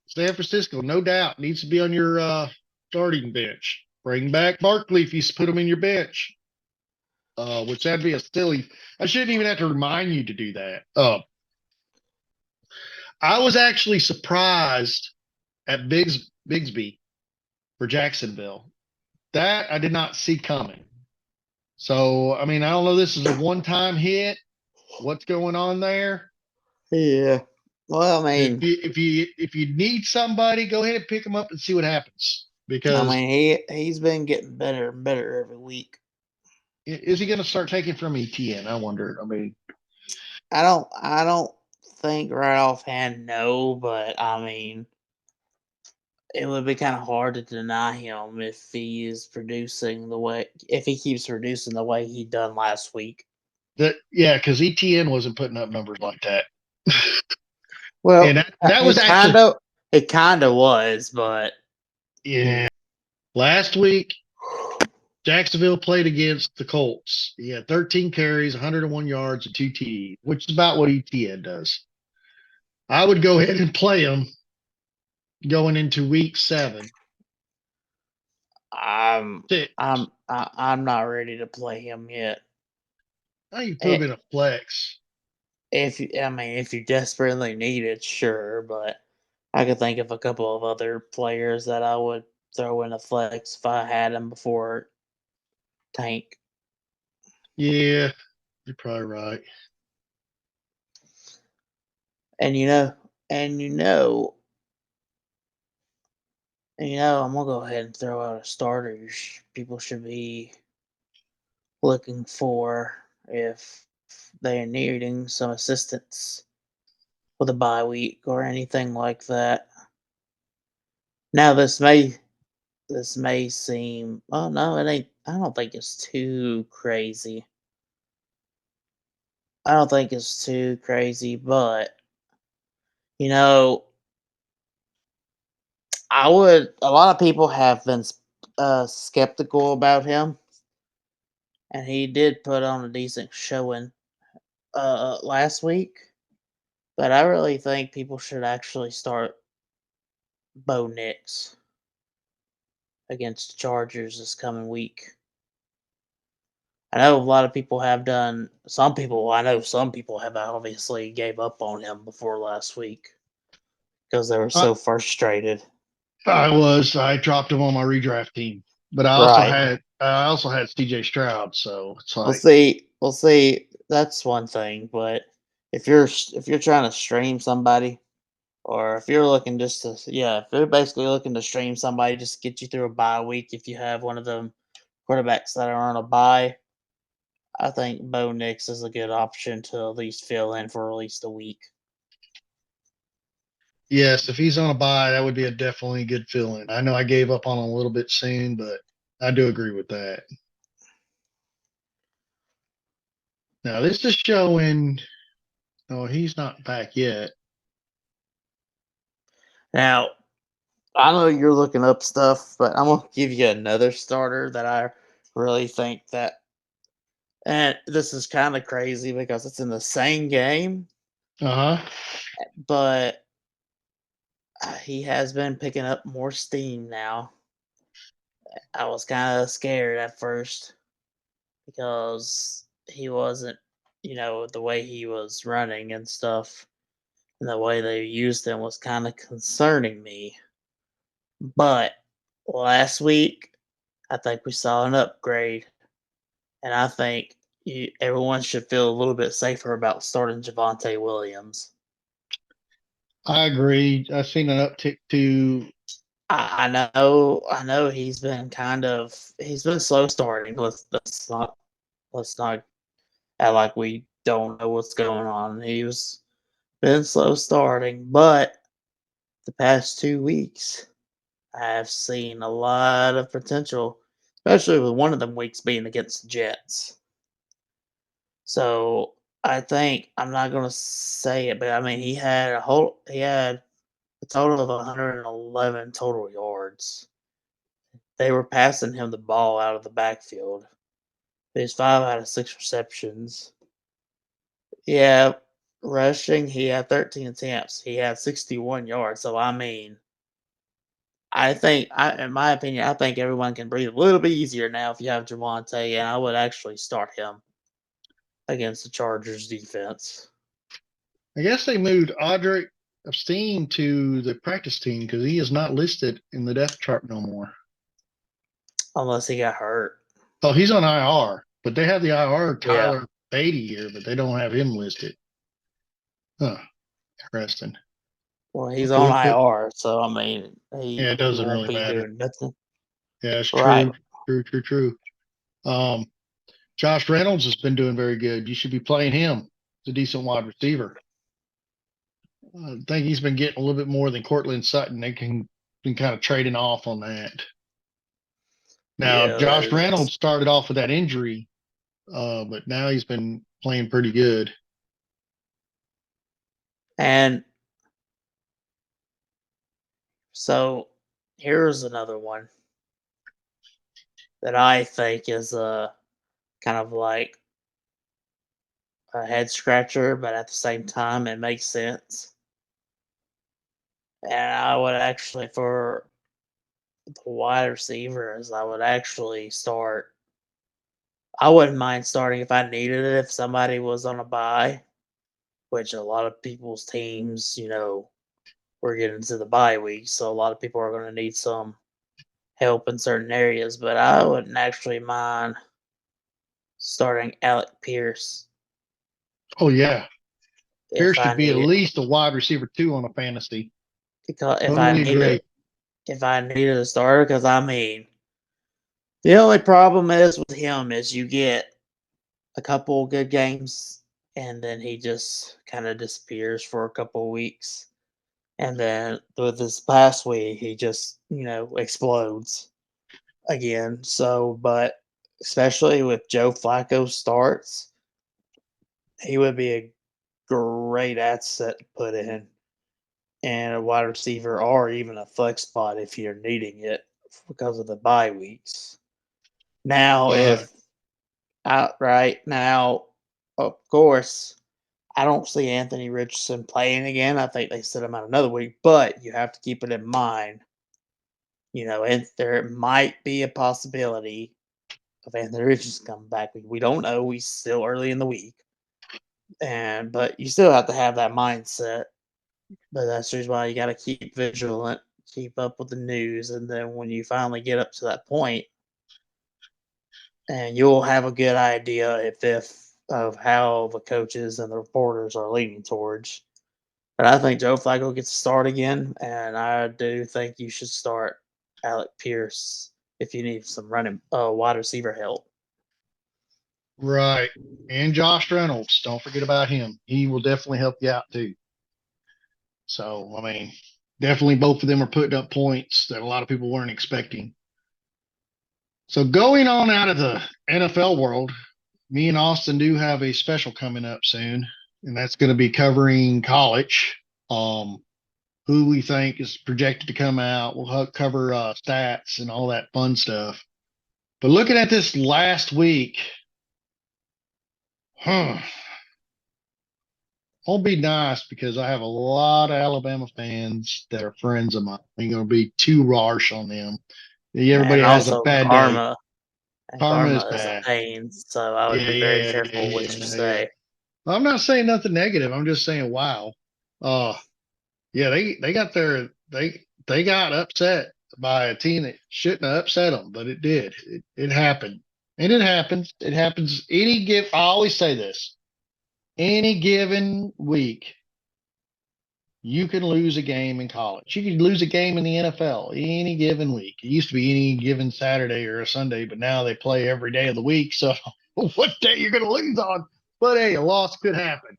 San Francisco, no doubt, needs to be on your starting bench. Bring back Barkley if you put him in your bench, which that'd be a silly. I shouldn't even have to remind you to do that. I was actually surprised at Bigsby for Jacksonville. That I did not see coming. So, I mean, I don't know. This is a one-time hit. What's going on there? Yeah. Well, I mean, if you need somebody, go ahead and pick them up and see what happens. Because he's been getting better and better every week. Is he going to start taking from ETN? I wonder. I mean, I don't think right offhand, no, but I mean, it would be kind of hard to deny him if he is producing if he keeps producing the way he done last week. Yeah, because ETN wasn't putting up numbers like that. Well, and that was actually it kind of was, but yeah. Last week, Jacksonville played against the Colts. He had 13 carries, 101 yards, and 2 TDs, which is about what ETN does. I would go ahead and play him going into week 7. I'm not ready to play him yet. Now you put him in a flex. If you desperately need it, sure, but I could think of a couple of other players that I would throw in a flex if I had him before Tank. Yeah, you're probably right. And I'm gonna go ahead and throw out a starter people should be looking for if they're needing some assistance with a bye week or anything like that. Now this may seem, oh no, it ain't. I don't think it's too crazy. I don't think it's too crazy, but you know, a lot of people have been skeptical about him, and he did put on a decent showing last week. But I really think people should actually start Bo Nix against the Chargers this coming week. I know a lot of people have done. I know some people have obviously gave up on him before last week because they were I, so frustrated. I dropped him on my redraft team, but Right. I also had CJ Stroud, so it's We'll like, see. We'll see. That's one thing, but if you're trying to stream somebody, or if you're looking just to, yeah, if you're basically looking to stream somebody just to get you through a bye week, if you have one of them quarterbacks that are on a bye, I think Bo Nix is a good option to at least fill in for at least a week. yes, if he's on a bye, that would be a definitely good feeling. I know I gave up on him a little bit soon, but I do agree with that. Now this is showing. Oh, he's not back yet. Now, I know you're looking up stuff, but I'm gonna give you another starter that I really think that, and this is kind of crazy because it's in the same game, Uh huh. but he has been picking up more steam now. I was kind of scared at first because he wasn't, the way he was running and stuff, and the way they used him was kind of concerning me. But last week, I think we saw an upgrade, and I think everyone should feel a little bit safer about starting Javante Williams. I agree. I've seen an uptick to. I know he's been slow starting. Let's not act like we don't know what's going on. He was been slow starting, but the past 2 weeks I have seen a lot of potential, especially with one of them weeks being against the Jets. So I think I'm not gonna say it, but I mean he had a total of 111 total yards. They were passing him the ball out of the backfield. There's 5 out of 6 receptions. Yeah, rushing, he had 13 attempts. He had 61 yards. So I mean, in my opinion, I think everyone can breathe a little bit easier now if you have Javante, and I would actually start him against the Chargers defense, I guess they moved Audric Epstein to the practice team because he is not listed in the depth chart no more. unless he got hurt. Oh, he's on IR, but they have the IR Yeah. Tyler Beatty here, but they don't have him listed. Huh. Interesting. Well, he's Okay, on we'll put. IR, so I mean, Yeah, he it he doesn't won't really be matter. doing nothing. Yeah, it's Right. true. True, true, true. Um, Josh Reynolds has been doing very good. You should be playing him. He's a decent wide receiver. I think he's been getting a little bit more than Cortland Sutton. They can been kind of trading off on that. Now, Yeah, that Josh is. Reynolds started off with that injury, but now he's been playing pretty good. And so here's another one that I think is kind of like a head scratcher, but at the same time it makes sense. And I would actually, for the wide receivers, I would actually start. I wouldn't mind starting if I needed it if somebody was on a bye, which a lot of people's teams, we're getting to the bye week, so a lot of people are going to need some help in certain areas. But I wouldn't actually mind starting Alec Pierce Oh yeah, if Pierce I should be at needed least a wide receiver two on a fantasy. because Totally agree. if I needed a starter. Because I mean, the only problem is with him is you get a couple good games, and then he just kind of disappears for a couple of weeks. And then with this past week, he just, explodes again. So, but especially with Joe Flacco starts, he would be a great asset to put in and a wide receiver or even a flex spot if you're needing it because of the bye weeks. Now, Right. if outright now, of course, I don't see Anthony Richardson playing again. I think they sit him out another week, but you have to keep it in mind, and there might be a possibility of Anthony Richardson coming back. We don't know. He's still early in the week, but you still have to have that mindset. But that's the reason why you got to keep vigilant, keep up with the news, and then when you finally get up to that point, and you'll have a good idea if of how the coaches and the reporters are leaning towards. But I think Joe Flacco gets to start again, and I do think you should start Alec Pierce if you need some running wide receiver help. Right. And Josh Reynolds. Don't forget about him. He will definitely help you out too. So, I mean, definitely both of them are putting up points that a lot of people weren't expecting. So, going on out of the NFL world, me and Austin do have a special coming up soon, and that's going to be covering college. Um, who we think is projected to come out. We'll cover stats and all that fun stuff. But looking at this last week, huh, won't be nice because I have a lot of Alabama fans that are friends of mine. I'm going to be too harsh on them. Everybody And has a also bad day. karma. And Karma karma is is a bad. pain, so I would be very Yeah, careful what you yeah. say. I'm not saying nothing negative. I'm just saying, wow. Uh, yeah, they got their they got upset by a team that shouldn't have upset them, but it did. It happened, and it happens. It happens any give. I always say this: any given week, you can lose a game in college. You can lose a game in the NFL any given week. It used to be any given Saturday or a Sunday, but now they play every day of the week. So what day you're going to lose on? But hey, a loss could happen.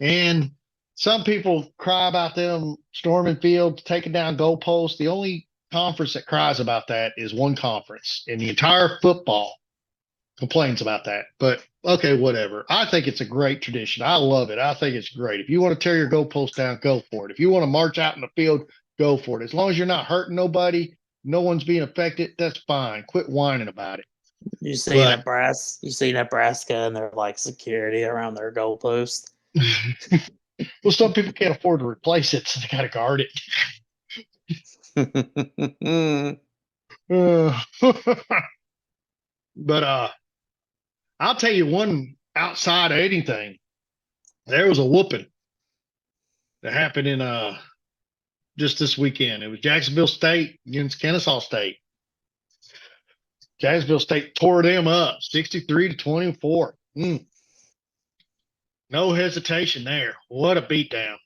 And some people cry about them storming fields, taking down goalposts. The only conference that cries about that is one conference, and the entire football complains about that. But okay, whatever. I think it's a great tradition. I love it. I think it's great. If you want to tear your goalpost down, go for it. If you want to march out in the field, go for it. As long as you're not hurting nobody, no one's being affected, that's fine. Quit whining about it. But You see Nebraska and their like security around their goalpost. well, some people can't afford to replace it, so they got to guard Mm. it. But I'll tell you one outside of anything. There was a whooping that happened in just this weekend. It was Jacksonville State against Kennesaw State. Jacksonville State tore them up 63-24. No hesitation there. What a beatdown.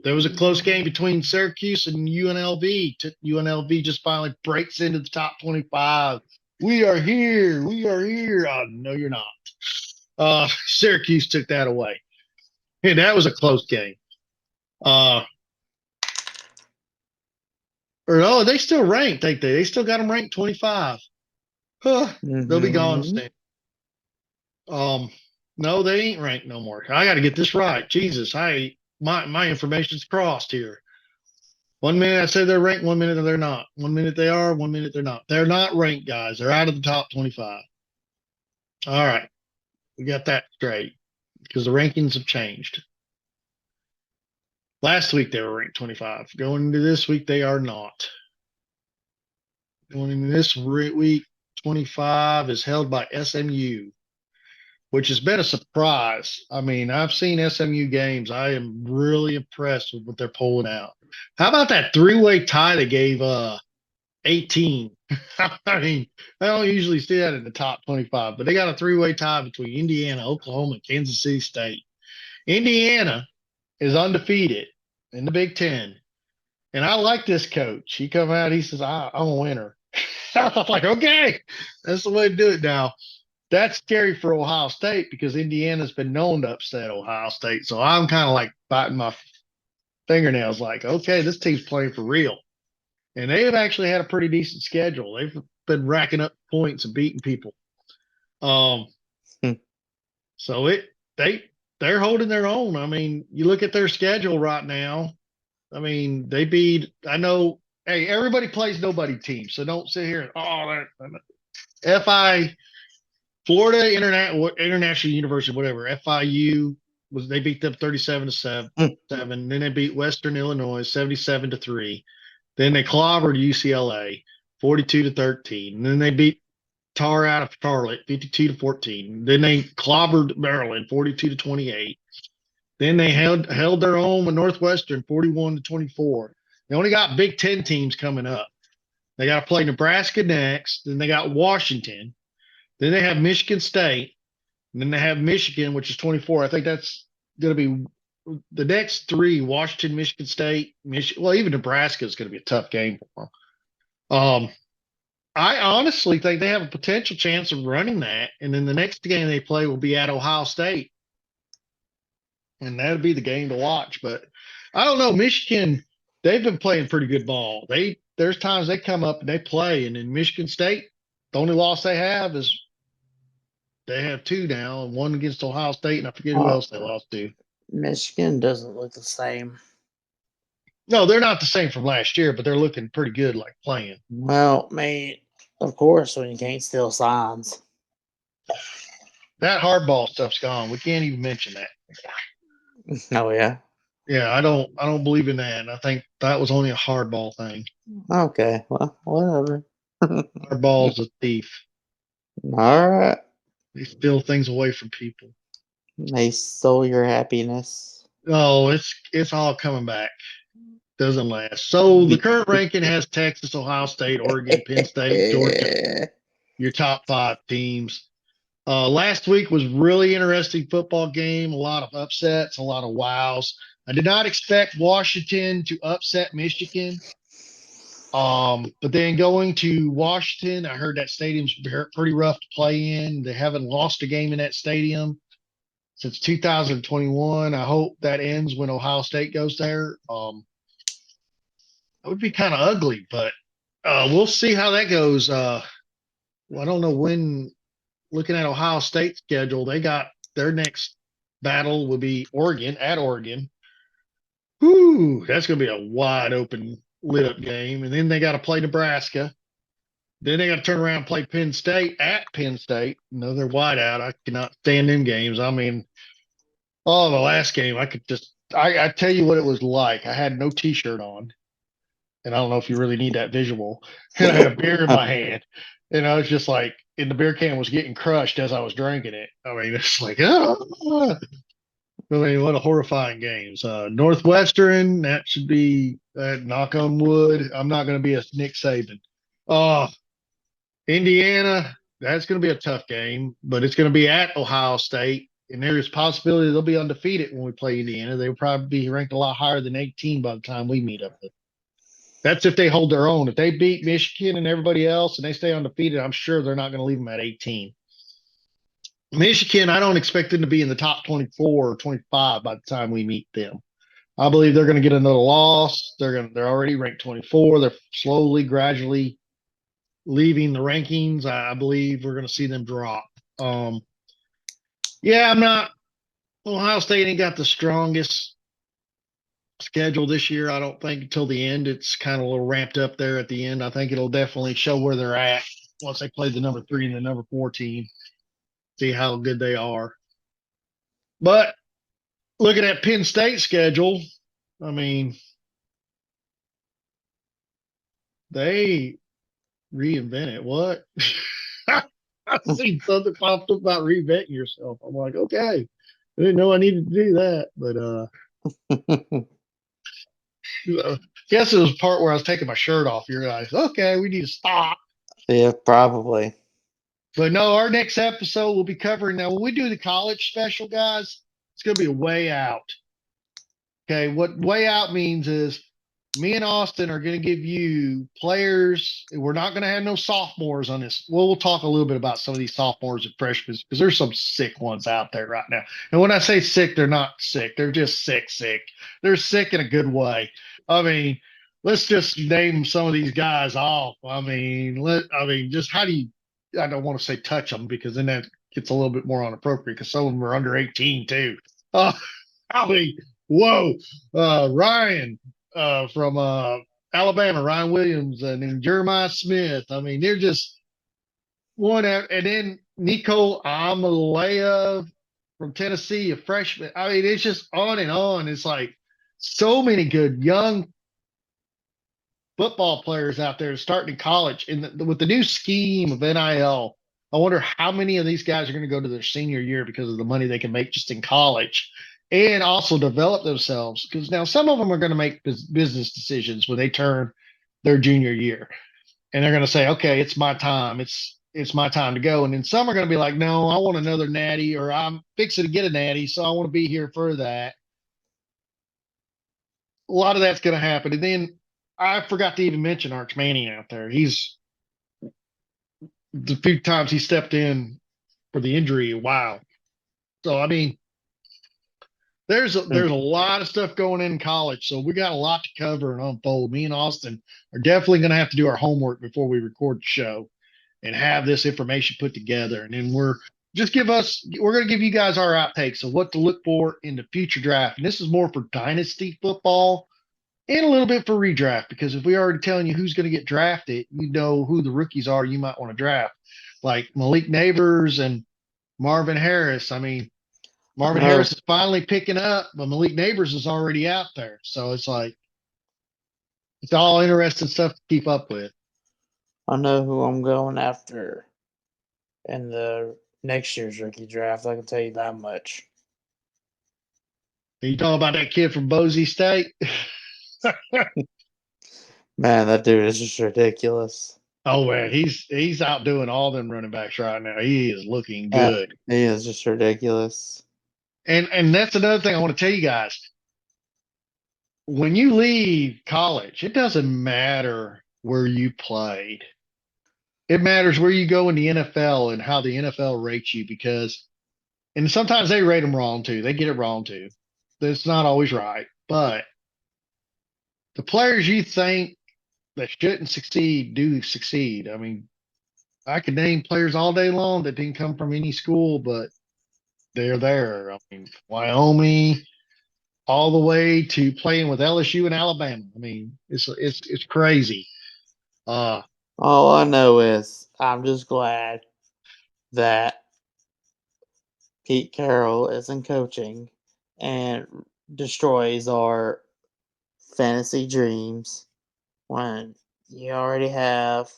There was a close game between Syracuse and UNLV. UNLV just finally breaks into the top 25. We are here. We are here. Oh, no, you're not. Syracuse took that away. And that was a close game. Or no, they still ranked, think they? They still got them ranked 25. Huh, they'll be gone Mhm. soon. No, they ain't ranked no more. I got to get this right. Jesus, my information's crossed here. One minute I say they're ranked, one minute they're not. One minute they are, one minute they're not. They're not ranked, guys. They're out of the top 25. All right, we got that straight because the rankings have changed. Last week they were ranked 25. Going into this week, they are not. Going into this week, 25 is held by SMU, which has been a surprise. I mean, I've seen SMU games. I am really impressed with what they're pulling out. How about that three-way tie they gave 18? I mean, I don't usually see that in the top 25, but they got a three-way tie between Indiana, Oklahoma, and Kansas City State. Indiana is undefeated in the Big Ten. And I like this coach. He come out, he says, I'm a winner. I was like, okay, that's the way to do it now. that's scary for Ohio State because Indiana's been known to upset Ohio State. So I'm kind of like biting my fingernails, like, okay, this team's playing for real. And they have actually had a pretty decent schedule. They've been racking up points and beating people. Um, Hmm. so they're holding their own. I mean, you look at their schedule right now. I mean, they beat. I know. Hey, everybody plays nobody team, so don't sit here and FI Florida International University, whatever. FIU was they beat them 37-7. Hmm. Then they beat Western Illinois 77-3. Then they clobbered UCLA 42-13. And then they beat Tar out of Charlotte 52-14. Then they clobbered Maryland 42-28. Then they held their own with Northwestern 41-24. They only got Big Ten teams coming up. They got to play Nebraska next. Then they got Washington. Then they have Michigan State. And then they have Michigan, which is 24. I think that's going to be the next three: Washington, Michigan State, Well, even Nebraska is going to be a tough game for them. I honestly think they have a potential chance of running that. And then the next game they play will be at Ohio State. And that'll be the game to watch. But I don't know. Michigan, they've been playing pretty good ball. There's times they come up and they play. And in Michigan State, the only loss they have is they have two now, and one against Ohio State, and I forget who else they lost to. Michigan doesn't look the same. No, they're not the same from last year, but they're looking pretty good, like playing. Well, man, of course, when you can't steal signs. That hardball stuff's gone. We can't even mention that. Oh yeah. Yeah, I don't believe in that. I think that was only a hardball thing. Okay. Well, whatever. Hardball's a thief. All right. They steal things away from people. They stole your happiness. Oh, it's all coming back. Doesn't last. So the current ranking has Texas, Ohio State, Oregon, Penn State, Georgia. Your top 5 teams. Last week was really interesting football game. A lot of upsets, a lot of wows. I did not expect Washington to upset Michigan. But then going to Washington, I heard that stadium's pretty rough to play in. They haven't lost a game in that stadium since 2021. I hope that ends when Ohio State goes there. It would be kind of ugly, but we'll see how that goes. I don't know when. Looking at Ohio State's schedule, they got their next battle will be Oregon at Oregon. Whoo, that's going to be a wide open, lit up game. And then they got to play Nebraska. Then they got to turn around and play Penn State at Penn State. They're wide out. I cannot stand them games. I mean, the last game, I tell you what it was like. I had no T-shirt on, and I don't know if you really need that visual. And I had a beer in my hand, and I was just like, and the beer can was getting crushed as I was drinking it. I mean, it's like, I mean, what a horrifying games. Northwestern, that should be knock on wood. I'm not going to be a Nick Saban. Indiana, that's going to be a tough game, but it's going to be at Ohio State, and there's a possibility they'll be undefeated when we play Indiana. They'll probably be ranked a lot higher than 18 by the time we meet up with. That's if they hold their own. If they beat Michigan and everybody else and they stay undefeated, I'm sure they're not going to leave them at 18. Michigan, I don't expect them to be in the top 24 or 25 by the time we meet them. I believe they're going to get another loss. They're already ranked 24. They're slowly, gradually leaving the rankings. I believe we're going to see them drop. Yeah, I'm not. Ohio State ain't got the strongest schedule this year. I don't think until the end. It's kind of a little ramped up there at the end. I think it'll definitely show where they're at once they play the number 3 and the number 4 team. See how good they are. But looking at Penn State's schedule, I mean, they reinvented what? I seen something popped up about reinventing yourself. I'm like, okay. I didn't know I needed to do that, but I guess it was the part where I was taking my shirt off. You're like, okay, we need to stop. Yeah, probably. But no, our next episode will be covering now. When we do the college special, guys, it's going to be a way out. Okay, what way out means is me and Austin are going to give you players. We're not going to have no sophomores on this. Well, we'll talk a little bit about some of these sophomores and freshmen because there's some sick ones out there right now. And when I say sick, they're not sick. They're just sick. They're sick in a good way. I mean, let's just name some of these guys off. Just how do you? I don't want to say touch them because then that gets a little bit more inappropriate because some of them are under 18 too. Uh, I mean, whoa, Ryan from Alabama, Ryan Williams, and then Jeremiah Smith. I mean, they're just one out. And then Nico Amalea from Tennessee, a freshman. I mean, it's just on and on. It's like so many good young football players out there starting in college. And with the new scheme of NIL, I wonder how many of these guys are going to go to their senior year because of the money they can make just in college and also develop themselves. Because now some of them are going to make business decisions when they turn their junior year, and they're going to say, "Okay, it's my time. It's my time to go." And then some are going to be like, "No, I want another natty, or I'm fixing to get a natty, so I want to be here for that." A lot of that's going to happen, and then I forgot to even mention Arch Manning out there. He's the few times he stepped in for the injury. Wow. So I mean, there's a lot of stuff going in college, so we got a lot to cover and unfold. Me and Austin are definitely going to have to do our homework before we record the show and have this information put together. And then we're going to give you guys our outtakes of what to look for in the future draft. And this is more for dynasty football and a little bit for redraft because if we already telling you who's going to get drafted, you know who the rookies are you might want to draft, like Malik Neighbors and Marvin Harris. I mean, Marvin No, Harris is finally picking up, but Malik Neighbors is already out there. So it's like it's all interesting stuff to keep up with. I know who I'm going after in the next year's rookie draft. I can tell you that much. Are you talking about that kid from Boise State? Man, that dude is just ridiculous. Oh man, he's outdoing all them running backs right now. He is looking Uh, good. he is just ridiculous. And that's another thing I want to tell you guys. When you leave college, it doesn't matter where you played. It matters where you go in the NFL and how the NFL rates you because and sometimes they rate them wrong too. They get it wrong too. It's not always right. But the players you think that shouldn't succeed do succeed. I mean, I could name players all day long that didn't come from any school, but they're there. I mean, Wyoming, all the way to playing with LSU and Alabama. I mean, it's crazy. Uh, All I know is I'm just glad that Pete Carroll isn't coaching and destroys our fantasy dreams when you already have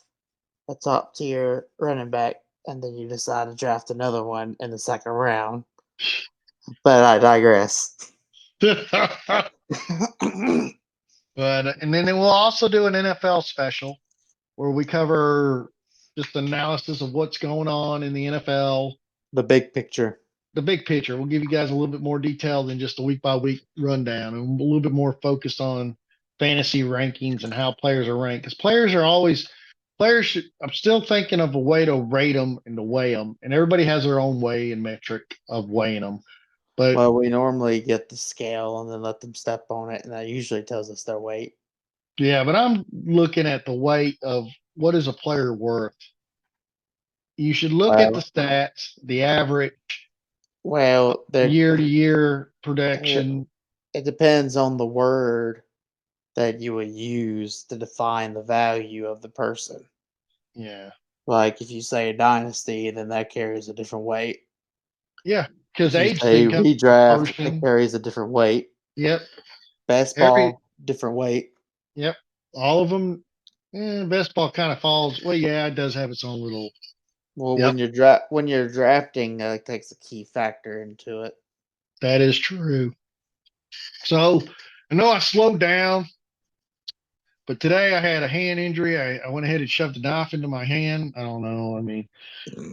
a top tier running back and then you decide to draft another one in the second round. But I digress. but and then we'll also do an NFL special where we cover just analysis of what's going on in the NFL, The big picture. the big picture. We'll give you guys a little bit more detail than just a week by week rundown, and a little bit more focused on fantasy rankings and how players are ranked. Because players should. I'm still thinking of a way to rate them and to weigh them, and everybody has their own way and metric of weighing them. But Well, we normally get the scale and then let them step on it, and that usually tells us their weight. yeah, but I'm looking at the weight of what is a player worth. You should look at the Well, stats, the average, there year to year it, production. it depends on the word that you would use to define the value of the person. Yeah. Like if you say dynasty, then that carries a different weight. Yeah. Because If you age say thing comes with redraft, it proportion. carries a different weight. Yep. Best Every, ball, different weight. yep. All of them. Best ball kind of falls. Well, yeah, it does have its own little. Well, Yep. when you're drafting, takes a key factor into it. That is true. So I know I slowed down, but today I had a hand injury. I went ahead and shoved a knife into my hand. I don't know. I mean,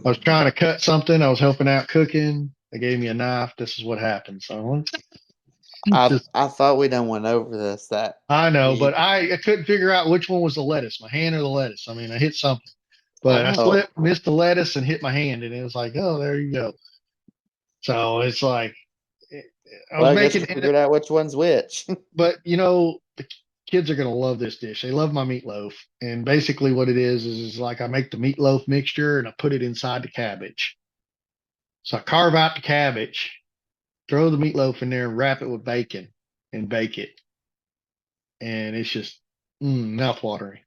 I was trying to cut something. I was helping out cooking. They gave me a knife. This is what happened. So I thought we done went over this. That I know, you, but I couldn't figure out which one was the lettuce, my hand or the lettuce. I mean, I hit something, I but I know. slipped, missed the lettuce, and hit my hand, and it was like, oh, there you go. So it's like I Well, was I guess making, we figured out which one's which. but the kids are gonna love this dish. They love my meatloaf, and basically what it is like I make the meatloaf mixture and I put it inside the cabbage. So I carve out the cabbage, throw the meatloaf in there, and wrap it with bacon, and bake it, and it's just mouth watering.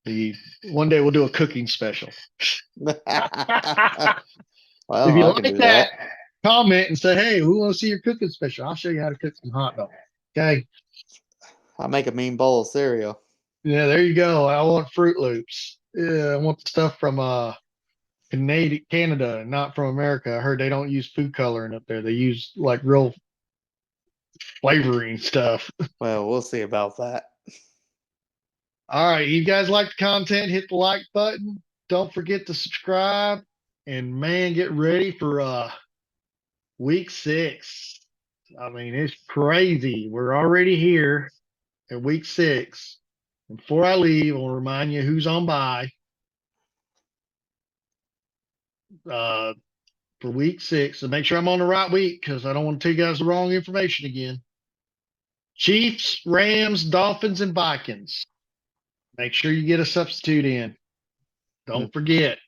The One day we'll do a cooking special. Well, If you I can like do that, that. comment and say, "Hey, we want to see your cooking special. I'll show you how to cook some hot dog." Okay. I make a mean bowl of cereal. Yeah, there you go. I want Fruit Loops. Yeah, I want the stuff from Canada, not from America. I heard they don't use food coloring up there. They use like real flavoring stuff. Well, we'll see about that. All right, you guys like the content? Hit the like button. Don't forget to subscribe. And man, get ready for week 6. I mean, it's crazy. We're already here at week 6. And before I leave, I'll remind you who's on by uh, for week 6. So make sure I'm on the right week because I don't want to tell you guys the wrong information again. Chiefs, Rams, Dolphins, and Vikings. Make sure you get a substitute in. Don't forget.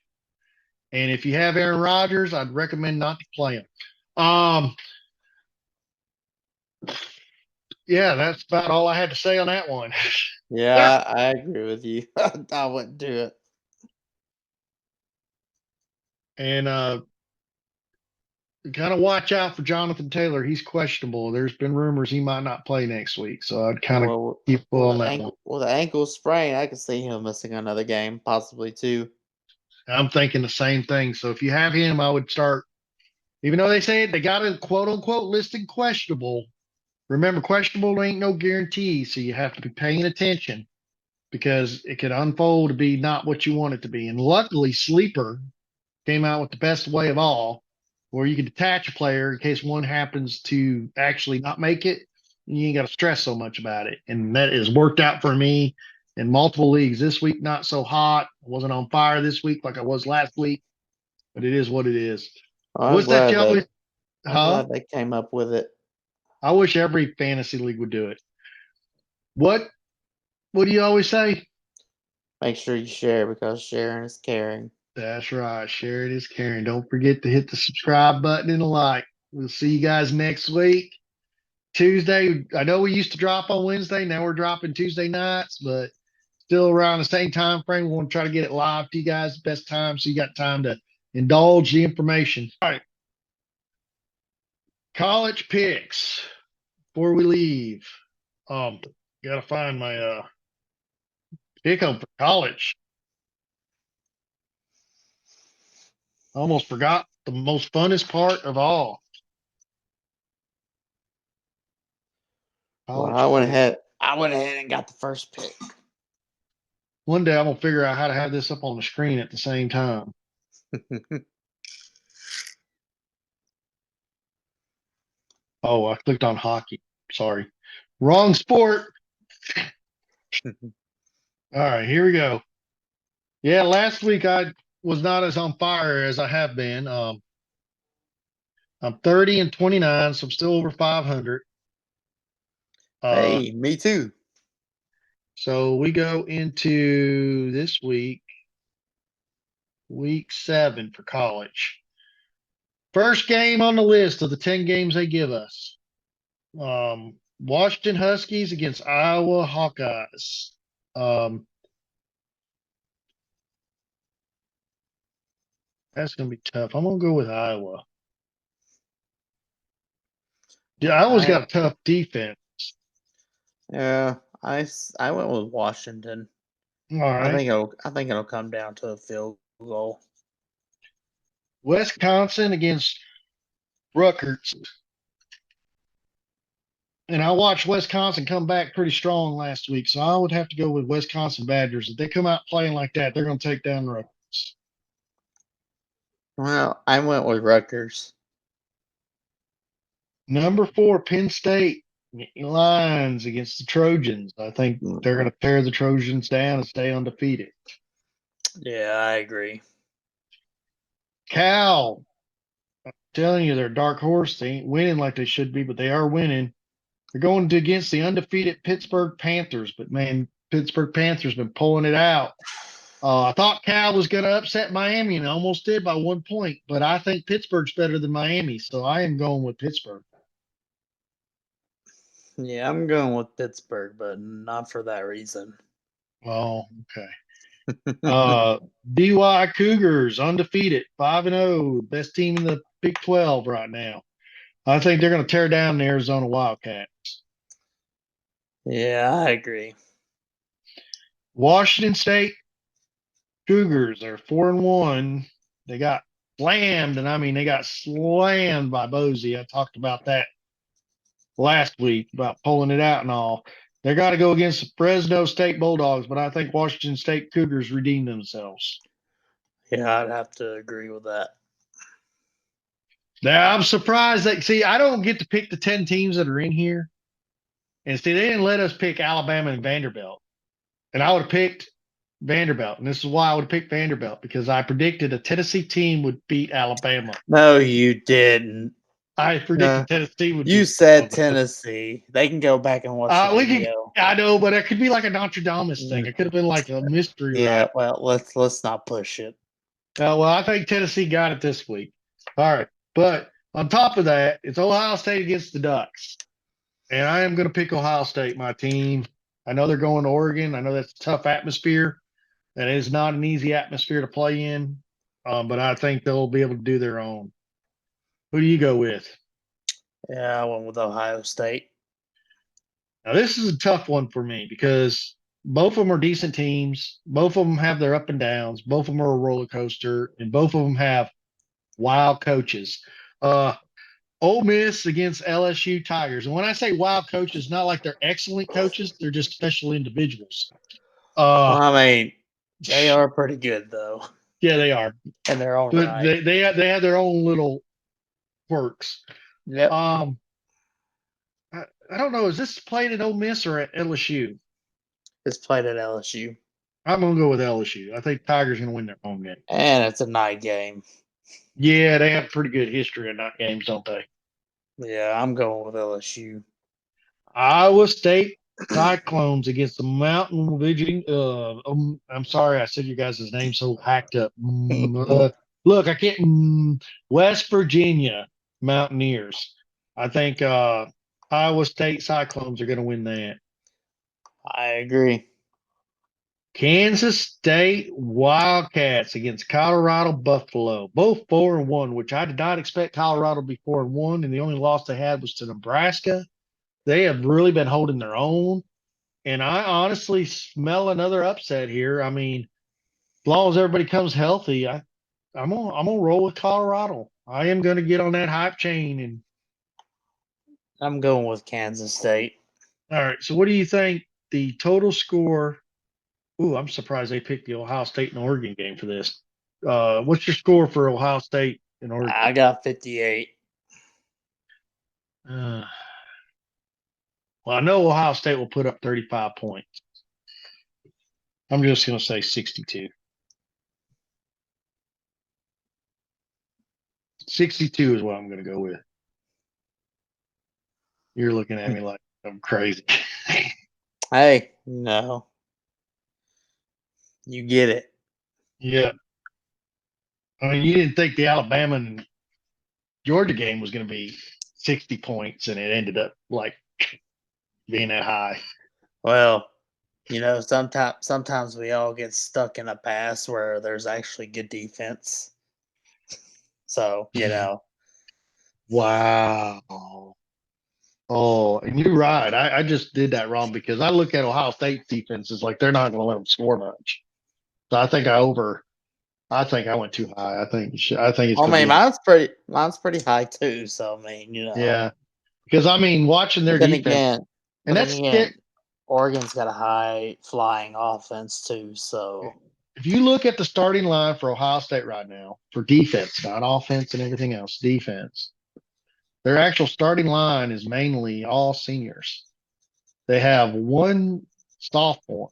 And if you have Aaron Rodgers, I'd recommend not to play him. Yeah, that's about all I had to say on that one. Yeah, I agree with you. I wouldn't do it. And kind of watch out for Jonathan Taylor. He's questionable. There's been rumors he might not play next week, so I'd kind of Well, keep well, on the that one. ankle, well, the ankle sprain, I could see him missing another game, possibly two. I'm thinking the same thing. So if you have him, I would start. Even though they say they got a quote unquote listed questionable. Remember, questionable ain't no guarantee, so you have to be paying attention because it could unfold to be not what you want it to be. And luckily, Sleeper came out with the best way of all, where you can detach a player in case one happens to actually not make it. You ain't got to stress so much about it. And that has worked out for me in multiple leagues. This week, not so hot. I wasn't on fire this week like I was last week, but it is what it is. I'm What's that glad you that always, I'm huh? glad they came up with it. I wish every fantasy league would do it. What what do you always say? Make sure you share because sharing is caring. That's right. Share it is caring. Don't forget to hit the subscribe button and the like. We'll see you guys next week. Tuesday, I know we used to drop on Wednesday. Now we're dropping Tuesday nights, but still around the same time frame. We want to try to get it live to you guys best time so you got time to indulge the information. All right. College picks before we leave. Gotta find my pick 'em for college. I almost forgot the most funnest part of all. Well, College pick. I went ahead and got the first pick. One day I'm gonna figure out how to have this up on the screen at the same time. Oh, I clicked on hockey. Sorry. Wrong sport. All right, here we go. Yeah, last week I was not as on fire as I have been. I'm 30 and 29, so I'm still over 500. Uh, Hey, me too. so we go into this week, week 7 for college. First game on the list of the 10 games they give us. Washington Huskies against Iowa Hawkeyes. That's going to be tough. I'm going to go with Iowa. Yeah, Iowa's I got a tough defense. Yeah, I went with Washington. All right. I think it'll come down to a field goal. Wisconsin against Rutgers. And I watched Wisconsin come back pretty strong last week, so I would have to go with Wisconsin Badgers. If they come out playing like that, they're going to take down Rutgers. Well, I went with Rutgers. Number 4, Penn State Lions against the Trojans. I think they're going to tear the Trojans down and stay undefeated. Yeah, I agree. Cal, telling you, they're a dark horse. They ain't winning like they should be, but they are winning. They're going against the undefeated Pittsburgh Panthers, but man, Pittsburgh Panthers been pulling it out. I thought Cal was going to upset Miami, and almost did by 1 point, but I think Pittsburgh's better than Miami, so I am going with Pittsburgh. Yeah, I'm going with Pittsburgh, but not for that reason. Oh, okay. DY Cougars undefeated, 5-0, best team in the Big 12 right now. I think they're going to tear down the Arizona Wildcats. Yeah, I agree. Washington State Cougars are 4-1. They got slammed, and I mean they got slammed by Boise. I talked about that last week about pulling it out and all. They got to go against the Fresno State Bulldogs, but I think Washington State Cougars redeem themselves. Yeah, I'd have to agree with that. Now I'm surprised that I don't get to pick the 10 teams that are in here. And see, they didn't let us pick Alabama and Vanderbilt. And I would have picked Vanderbilt. And this is why I would have picked Vanderbilt, because I predicted a Tennessee team would beat Alabama. No, you didn't. I predicted Tennessee would You beat said Alabama. Tennessee. They can go back and watch the video. I know, but it could be like a Notre Dame thing. It could have been like a mystery. Yeah, Ride. well, let's not push it. Well, I think Tennessee got it this week. All right. But on top of that, it's Ohio State against the Ducks. And I am going to pick Ohio State, my team. I know they're going to Oregon. I know that's a tough atmosphere. And it is not an easy atmosphere to play in. But I think they'll be able to do their own. Who do you go with? Yeah, I went with Ohio State. Now, this is a tough one for me because both of them are decent teams. Both of them have their up and downs. Both of them are a roller coaster. And both of them have wild coaches. Ole Miss against LSU Tigers. And when I say wild coaches, not like they're excellent coaches. They're just special individuals. I mean, they are pretty good, though. Yeah, they are. And they're all but right. They have their own little quirks. Yep. I don't know. Is this played at Ole Miss or at LSU? It's played at LSU. I'm going to go with LSU. I think Tigers going to win their home game. And it's a night game. Yeah, they have pretty good history in night games, don't they? Yeah, I'm going with LSU. Iowa State Cyclones against the Mountain Visiting. I'm sorry, I said you guys' name so hacked up. Look, I can't. West Virginia Mountaineers. I think Iowa State Cyclones are going to win that. I agree. Kansas State Wildcats against Colorado Buffalo, both 4-1, which I did not expect Colorado to be 4-1, and the only loss they had was to Nebraska. They have really been holding their own, and I honestly smell another upset here. I mean, as long as everybody comes healthy, I'm gonna roll with Colorado. I am gonna get on that hype chain, and I'm going with Kansas State. all right. So, what do you think the total score? Ooh, I'm surprised they picked the Ohio State and Oregon game for this. What's your score for Ohio State and Oregon? I got 58. Well, I know Ohio State will put up 35 points. I'm just going to say 62. 62 is what I'm going to go with. You're looking at me like I'm crazy. Hey, no. You get it. Yeah. I mean, you didn't think the Alabama and Georgia game was going to be 60 points, and it ended up like being that high. Well, sometimes we all get stuck in a pass where there's actually good defense. So, Wow. Oh, and you're right. I just did that wrong because I look at Ohio State's defense as like they're not going to let them score much. So I think I went too high. I think it's. I mean, mine's pretty high too. So I mean, Yeah, because I mean, watching their defense, and that's it. Oregon's got a high flying offense too. So if you look at the starting line for Ohio State right now for defense, not offense and everything else, defense, Their actual starting line is mainly all seniors. They have one sophomore.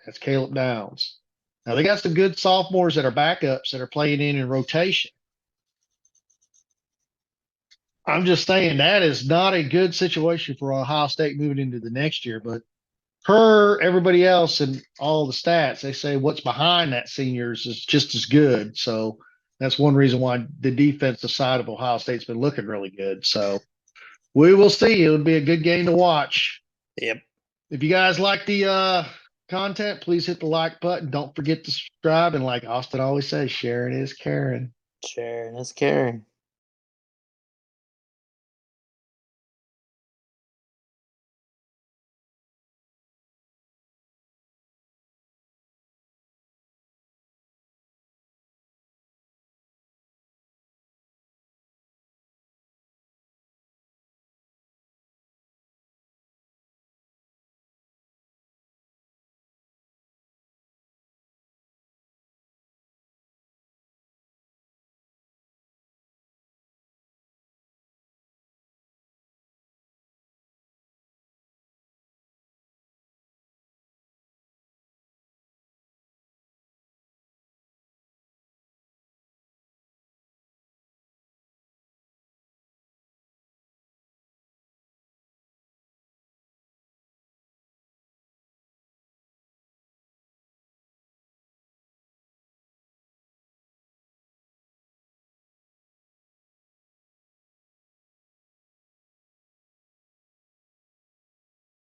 That's Caleb Downs. Now they got some good sophomores that are backups that are playing in rotation. I'm just saying that is not a good situation for Ohio State moving into the next year. But per everybody else and all the stats, they say what's behind that seniors is just as good. So that's one reason why the defensive side of Ohio State's been looking really good. So we will see. It would be a good game to watch. Yep. If you guys like the content, please hit the like button. Don't forget to subscribe. And like Austin always says, sharing is caring. Sharing is caring.